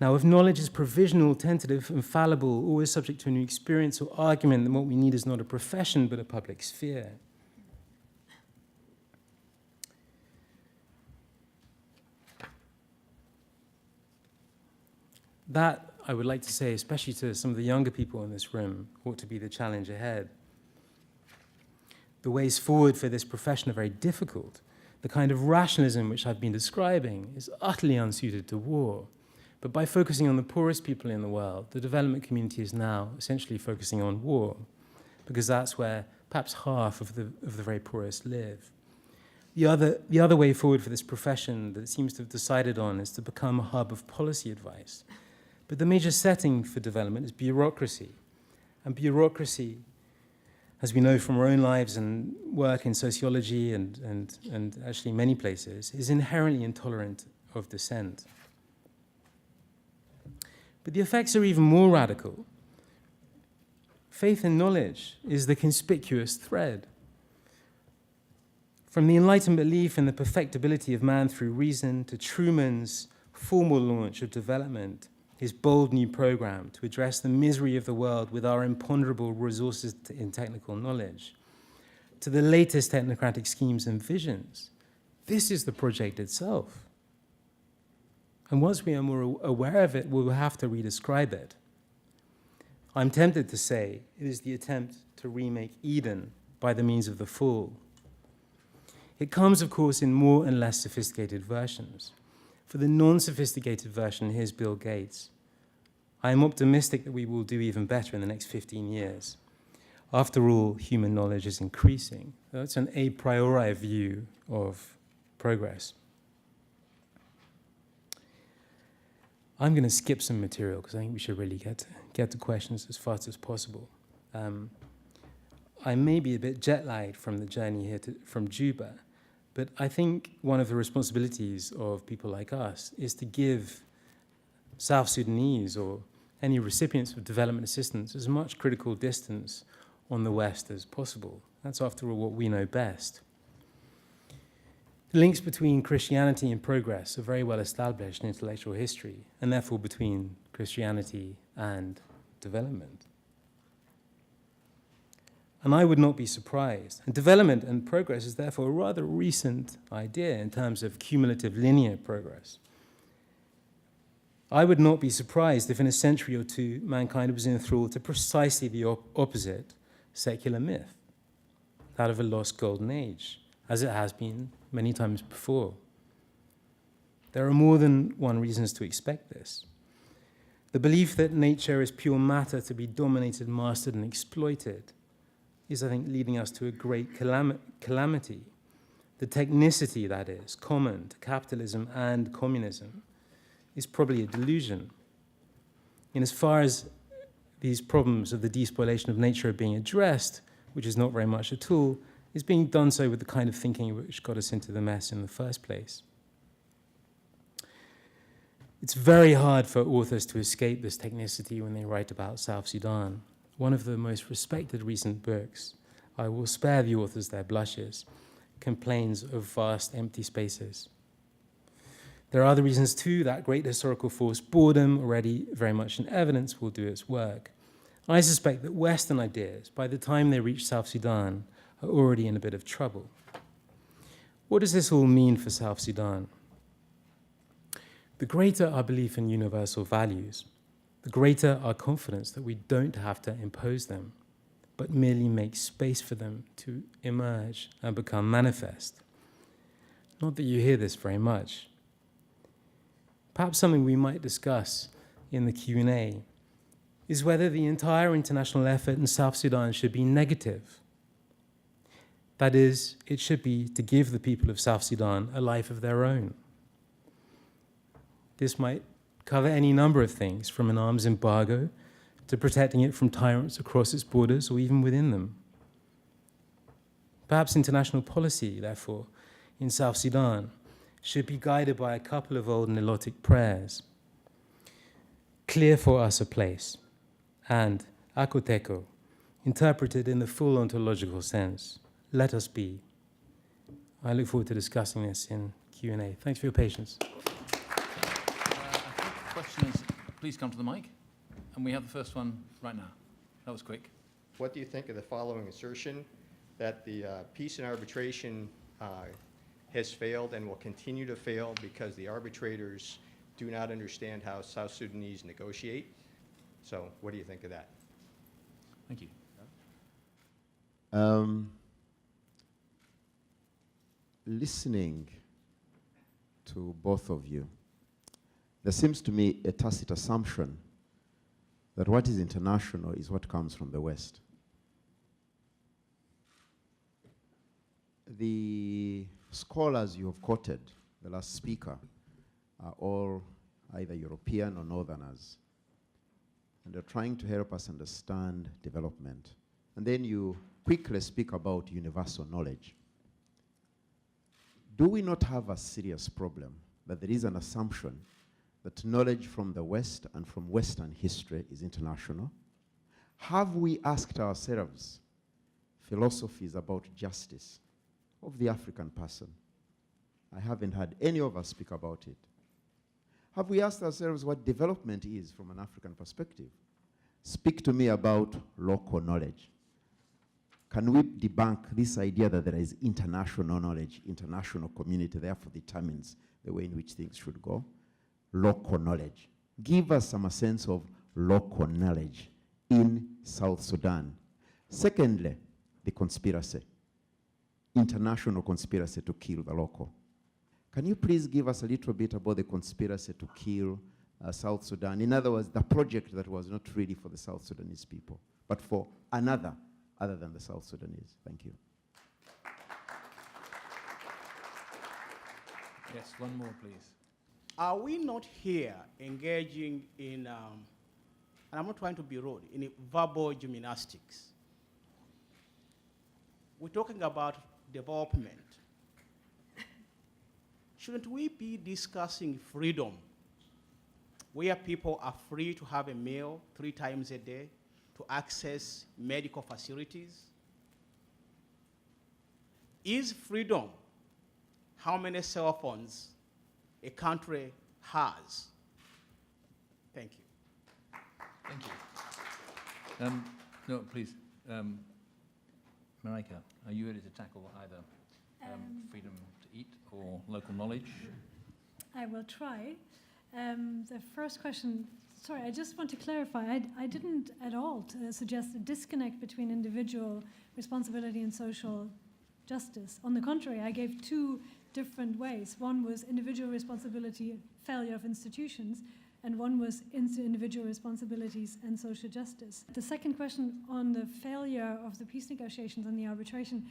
Now, if knowledge is provisional, tentative, infallible, always subject to a new experience or argument, then what we need is not a profession, but a public sphere. That, I would like to say, especially to some of the younger people in this room, ought to be the challenge ahead. The ways forward for this profession are very difficult. The kind of rationalism which I've been describing is utterly unsuited to war. But by focusing on the poorest people in the world, the development community is now essentially focusing on war, because that's where perhaps half of the very poorest live. The other way forward for this profession that it seems to have decided on is to become a hub of policy advice. But the major setting for development is bureaucracy. And bureaucracy, as we know from our own lives and work in sociology and actually many places, is inherently intolerant of dissent. But the effects are even more radical. Faith and knowledge is the conspicuous thread. From the enlightened belief in the perfectibility of man through reason to Truman's formal launch of development, his bold new program to address the misery of the world with our imponderable resources in technical knowledge, to the latest technocratic schemes and visions, this is the project itself. And once we are more aware of it, we will have to redescribe it. I'm tempted to say it is the attempt to remake Eden by the means of the fall. It comes, of course, in more and less sophisticated versions. For the non-sophisticated version, here's Bill Gates. I am optimistic that we will do even better in the next 15 years. After all, human knowledge is increasing. That's an a priori view of progress. I'm going to skip some material because I think we should really get to questions as fast as possible. I may be a bit jet-lagged from the journey here from Juba, but I think one of the responsibilities of people like us is to give South Sudanese or any recipients of development assistance as much critical distance on the West as possible. That's, after all, what we know best. The links between Christianity and progress are very well established in intellectual history, and therefore between Christianity and development. And I would not be surprised. And development and progress is therefore a rather recent idea in terms of cumulative linear progress. I would not be surprised if in a century or two mankind was enthralled to precisely the opposite secular myth, that of a lost golden age, as it has been many times before. There are more than one reasons to expect this. The belief that nature is pure matter to be dominated, mastered, and exploited is, I think, leading us to a great calamity. The technicity, that is, common to capitalism and communism, is probably a delusion. In as far as these problems of the despoilation of nature are being addressed, which is not very much at all, is being done so with the kind of thinking which got us into the mess in the first place. It's very hard for authors to escape this technicity when they write about South Sudan. One of the most respected recent books, I will spare the authors their blushes, complains of vast empty spaces. There are other reasons too. That great historical force, boredom, already very much in evidence, will do its work. I suspect that Western ideas, by the time they reach South Sudan, are already in a bit of trouble. What does this all mean for South Sudan? The greater our belief in universal values, the greater our confidence that we don't have to impose them, but merely make space for them to emerge and become manifest. Not that you hear this very much. Perhaps something we might discuss in the Q&A is whether the entire international effort in South Sudan should be negative. That is, it should be to give the people of South Sudan a life of their own. This might cover any number of things, from an arms embargo to protecting it from tyrants across its borders or even within them. Perhaps international policy, therefore, in South Sudan should be guided by a couple of old Nilotic prayers. Clear for us a place, and Akoteko, interpreted in the full ontological sense, let us be. I look forward to discussing this in Q&A. Thanks for your patience. I think the question is, please come to the mic. And we have the first one right now. That was quick. What do you think of the following assertion, that the peace and arbitration has failed and will continue to fail because the arbitrators do not understand how South Sudanese negotiate? So what do you think of that? Thank you. Listening to both of you, there seems to me a tacit assumption that what is international is what comes from the West. The scholars you have quoted, the last speaker, are all either European or Northerners. And they're trying to help us understand development. And then you quickly speak about universal knowledge. Do we not have a serious problem that there is an assumption that knowledge from the West and from Western history is international? Have we asked ourselves philosophies about justice of the African person? I haven't had any of us speak about it. Have we asked ourselves what development is from an African perspective? Speak to me about local knowledge. Can we debunk this idea that there is international knowledge, international community, therefore determines the way in which things should go? Local knowledge. Give us some sense of local knowledge in South Sudan. Secondly, the conspiracy. International conspiracy to kill the local. Can you please give us a little bit about the conspiracy to kill South Sudan? In other words, the project that was not really for the South Sudanese people, but for another other than the South Sudanese. Thank you. Yes, one more, please. Are we not here engaging in, and I'm not trying to be rude, in verbal gymnastics? We're talking about development. Shouldn't we be discussing freedom, where people are free to have a meal 3 times a day, to access medical facilities? Is freedom how many cell phones a country has? Thank you. Thank you. No, please. Mareike, are you ready to tackle either freedom to eat or local knowledge? I will try. The first question, sorry, I just want to clarify. I didn't at all suggest a disconnect between individual responsibility and social justice. On the contrary, I gave 2 different ways. One was individual responsibility, failure of institutions, and one was individual responsibilities and social justice. The second question on the failure of the peace negotiations and the arbitration,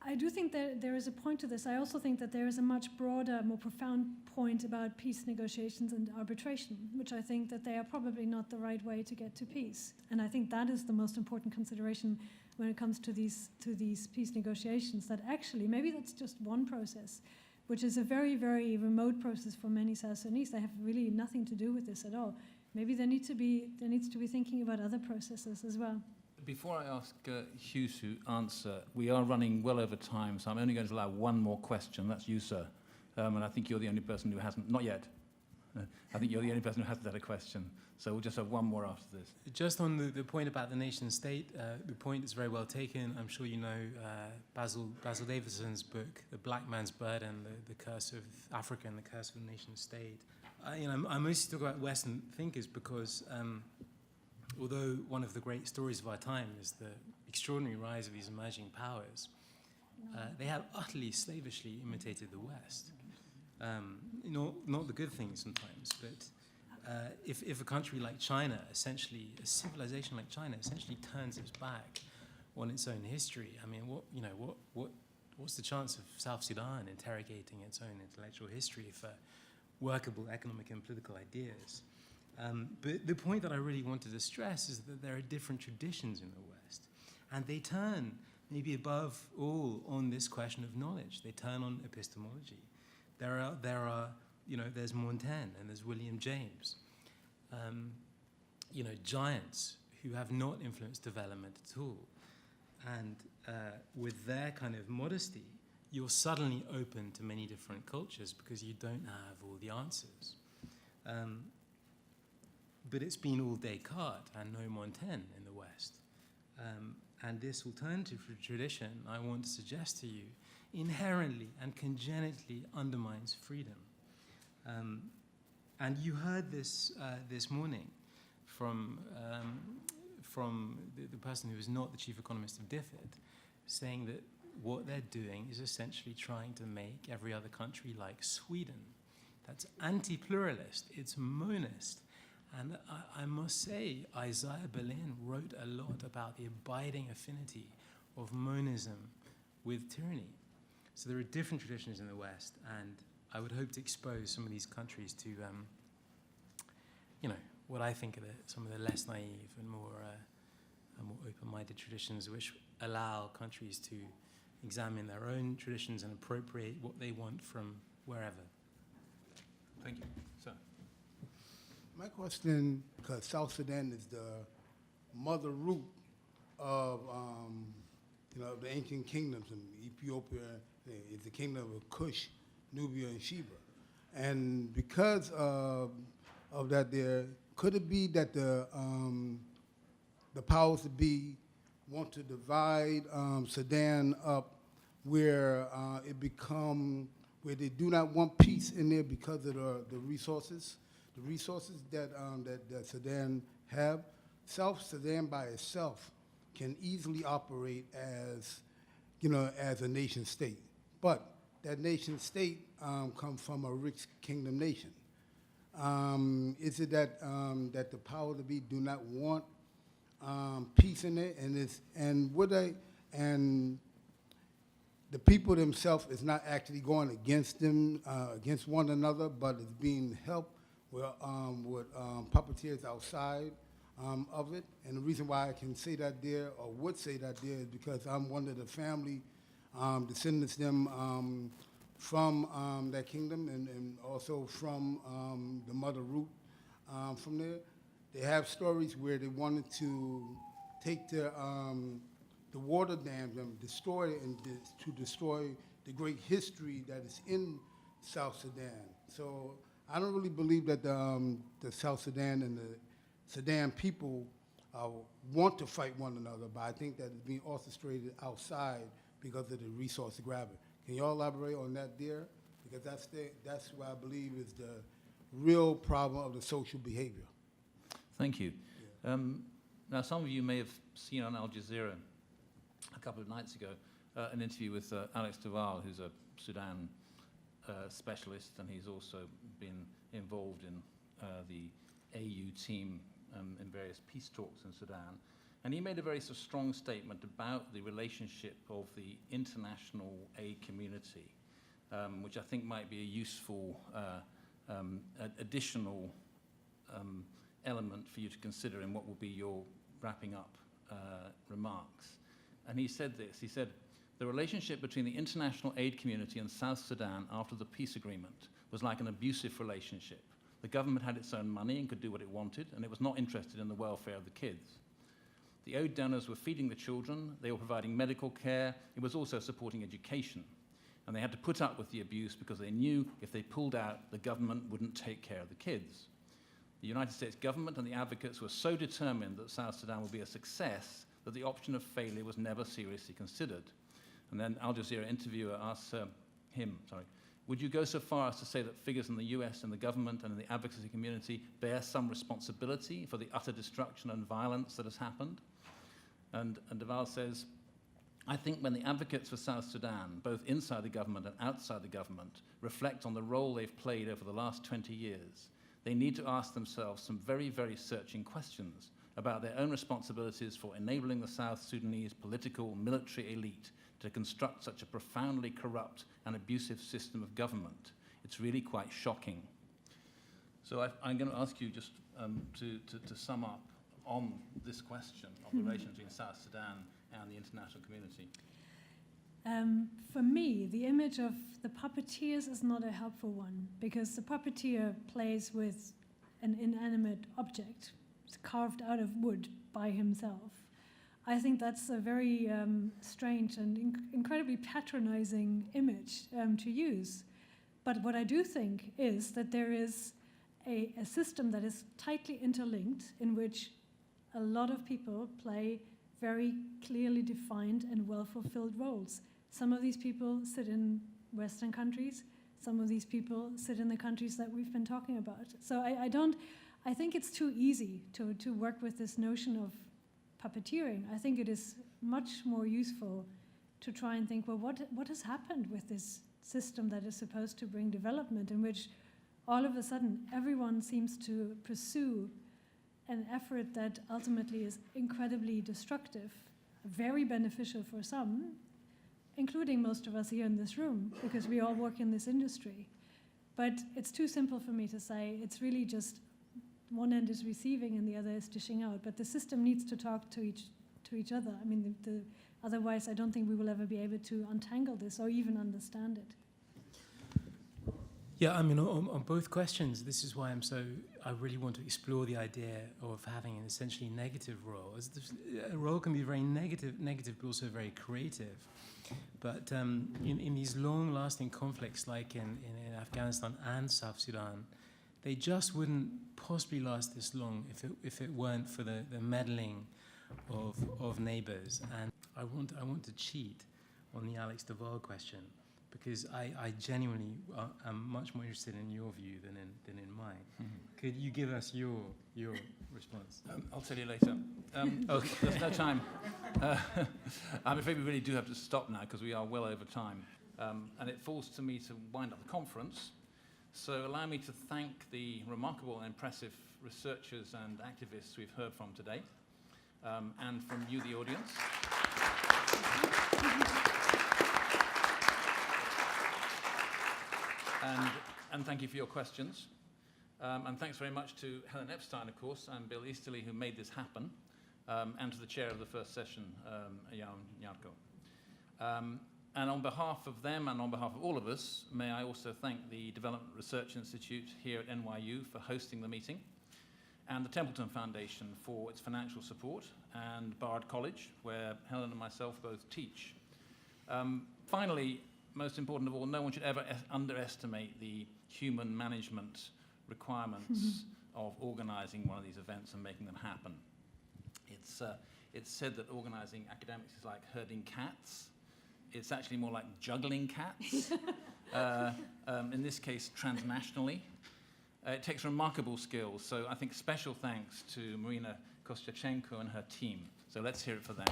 I do think that there is a point to this. I also think that there is a much broader, more profound point about peace negotiations and arbitration, which I think that they are probably not the right way to get to peace. And I think that is the most important consideration when it comes to these peace negotiations, that actually maybe that's just one process, which is a very, very remote process for many South Sudanese. They have really nothing to do with this at all. Maybe there needs to be thinking about other processes as well. Before I ask Hugh to answer, we are running well over time, so I'm only going to allow one more question. That's you, sir. And I think you're the only person who hasn't, not yet. I think you're the only person who hasn't had a question. So we'll just have one more after this. Just on the point about the nation state, the point is very well taken. I'm sure you know Basil Davison's book, The Black Man's Burden, the Curse of Africa and the Curse of the Nation State. I mostly talk about Western thinkers because although one of the great stories of our time is the extraordinary rise of these emerging powers, they have utterly slavishly imitated the West. Not the good things sometimes, but if a country like China, essentially, a civilization like China, essentially turns its back on its own history. I mean, what's the chance of South Sudan interrogating its own intellectual history for workable economic and political ideas? But the point that I really wanted to stress is that there are different traditions in the West, and they turn, maybe above all, on this question of knowledge. They turn on epistemology. There's Montaigne and there's William James, giants who have not influenced development at all. And with their kind of modesty, you're suddenly open to many different cultures because you don't have all the answers. But it's been all Descartes and no Montaigne in the West. And this alternative tradition, I want to suggest to you, inherently and congenitally undermines freedom. And you heard this this morning from the person who is not the chief economist of DFID, saying that what they're doing is essentially trying to make every other country like Sweden. That's anti-pluralist, it's monist. And I must say, Isaiah Berlin wrote a lot about the abiding affinity of monism with tyranny. So there are different traditions in the West, and I would hope to expose some of these countries to, what I think are some of the less naive and more open-minded traditions, which allow countries to examine their own traditions and appropriate what they want from wherever. Thank you. Sir. My question, because South Sudan is the mother root of, the ancient kingdoms, and Ethiopia is the kingdom of Cush, Nubia, and Sheba. And because of that, could it be that the powers that be want to divide Sudan up where where they do not want peace in there because of the resources? The resources that Sudan have, South Sudan by itself can easily operate as a nation state. But that nation state comes from a rich kingdom nation. Is it that the power to be do not want peace in it, and the people themselves is not actually going against them, against one another, but is being helped with puppeteers outside of it. And the reason why I can say that there, or would say that there, is because I'm one of the family descendants from that kingdom, and also from the mother root from there. They have stories where they wanted to take the water dams and destroy it, and to destroy the great history that is in South Sudan. So I don't really believe that the South Sudan and the Sudan people want to fight one another, but I think that it's being orchestrated outside because of the resource grabbing. Can you all elaborate on that there? Because that's what I believe is the real problem of the social behavior. Thank you. Yeah. Now, some of you may have seen on Al Jazeera a couple of nights ago an interview with Alex Duval, who's a Sudan specialist, and he's also been involved in the AU team in various peace talks in Sudan. And he made a very strong statement about the relationship of the international aid community, which I think might be a useful additional element for you to consider in what will be your wrapping up remarks. And he said this, he said, the relationship between the international aid community and South Sudan after the peace agreement was like an abusive relationship. The government had its own money and could do what it wanted, and it was not interested in the welfare of the kids. The aid donors were feeding the children, they were providing medical care, it was also supporting education. And they had to put up with the abuse because they knew if they pulled out, the government wouldn't take care of the kids. The United States government and the advocates were so determined that South Sudan would be a success that the option of failure was never seriously considered. And then Al Jazeera interviewer asked would you go so far as to say that figures in the US and the government and in the advocacy community bear some responsibility for the utter destruction and violence that has happened? And Duval says, I think when the advocates for South Sudan, both inside the government and outside the government, reflect on the role they've played over the last 20 years, they need to ask themselves some very, very searching questions about their own responsibilities for enabling the South Sudanese political military elite to construct such a profoundly corrupt and abusive system of government. It's really quite shocking. So I'm going to ask you just to sum up on this question of the relations between South Sudan and the international community. For me, the image of the puppeteers is not a helpful one, because the puppeteer plays with an inanimate object carved out of wood by himself. I think that's a very strange and incredibly patronizing image to use. But what I do think is that there is a system that is tightly interlinked, in which a lot of people play very clearly defined and well-fulfilled roles. Some of these people sit in Western countries. Some of these people sit in the countries that we've been talking about. So I think it's too easy to work with this notion of puppeteering. I think it is much more useful to try and think, well, what has happened with this system that is supposed to bring development, in which all of a sudden everyone seems to pursue an effort that ultimately is incredibly destructive, very beneficial for some, including most of us here in this room, because we all work in this industry. But it's too simple for me to say it's really just one end is receiving and the other is dishing out. But the system needs to talk to each other. I mean, otherwise I don't think we will ever be able to untangle this or even understand it. Yeah, I mean, on both questions, this is why I really want to explore the idea of having an essentially negative role. A role can be very negative, but also very creative. But in these long-lasting conflicts, like in Afghanistan and South Sudan, they just wouldn't possibly last this long if it weren't for the meddling of neighbors. And I want to cheat on the Alex Duval question, because I genuinely am much more interested in your view than in mine. Mm-hmm. Could you give us your response? I'll tell you later. Okay. There's no time. I'm afraid we really do have to stop now, because we are well over time. And it falls to me to wind up the conference. So allow me to thank the remarkable and impressive researchers and activists we've heard from today, and from you, the audience. And thank you for your questions. And thanks very much to Helen Epstein, of course, and Bill Easterly, who made this happen, and to the chair of the first session, Jan Jarko. And on behalf of them and on behalf of all of us, may I also thank the Development Research Institute here at NYU for hosting the meeting, and the Templeton Foundation for its financial support, and Bard College, where Helen and myself both teach. Finally, most important of all, no one should ever underestimate the human management requirements of organizing one of these events and making them happen. It's said that organizing academics is like herding cats. It's actually more like juggling cats, in this case transnationally. It takes remarkable skills, so I think special thanks to Marina Kostyachenko and her team. So let's hear it for them.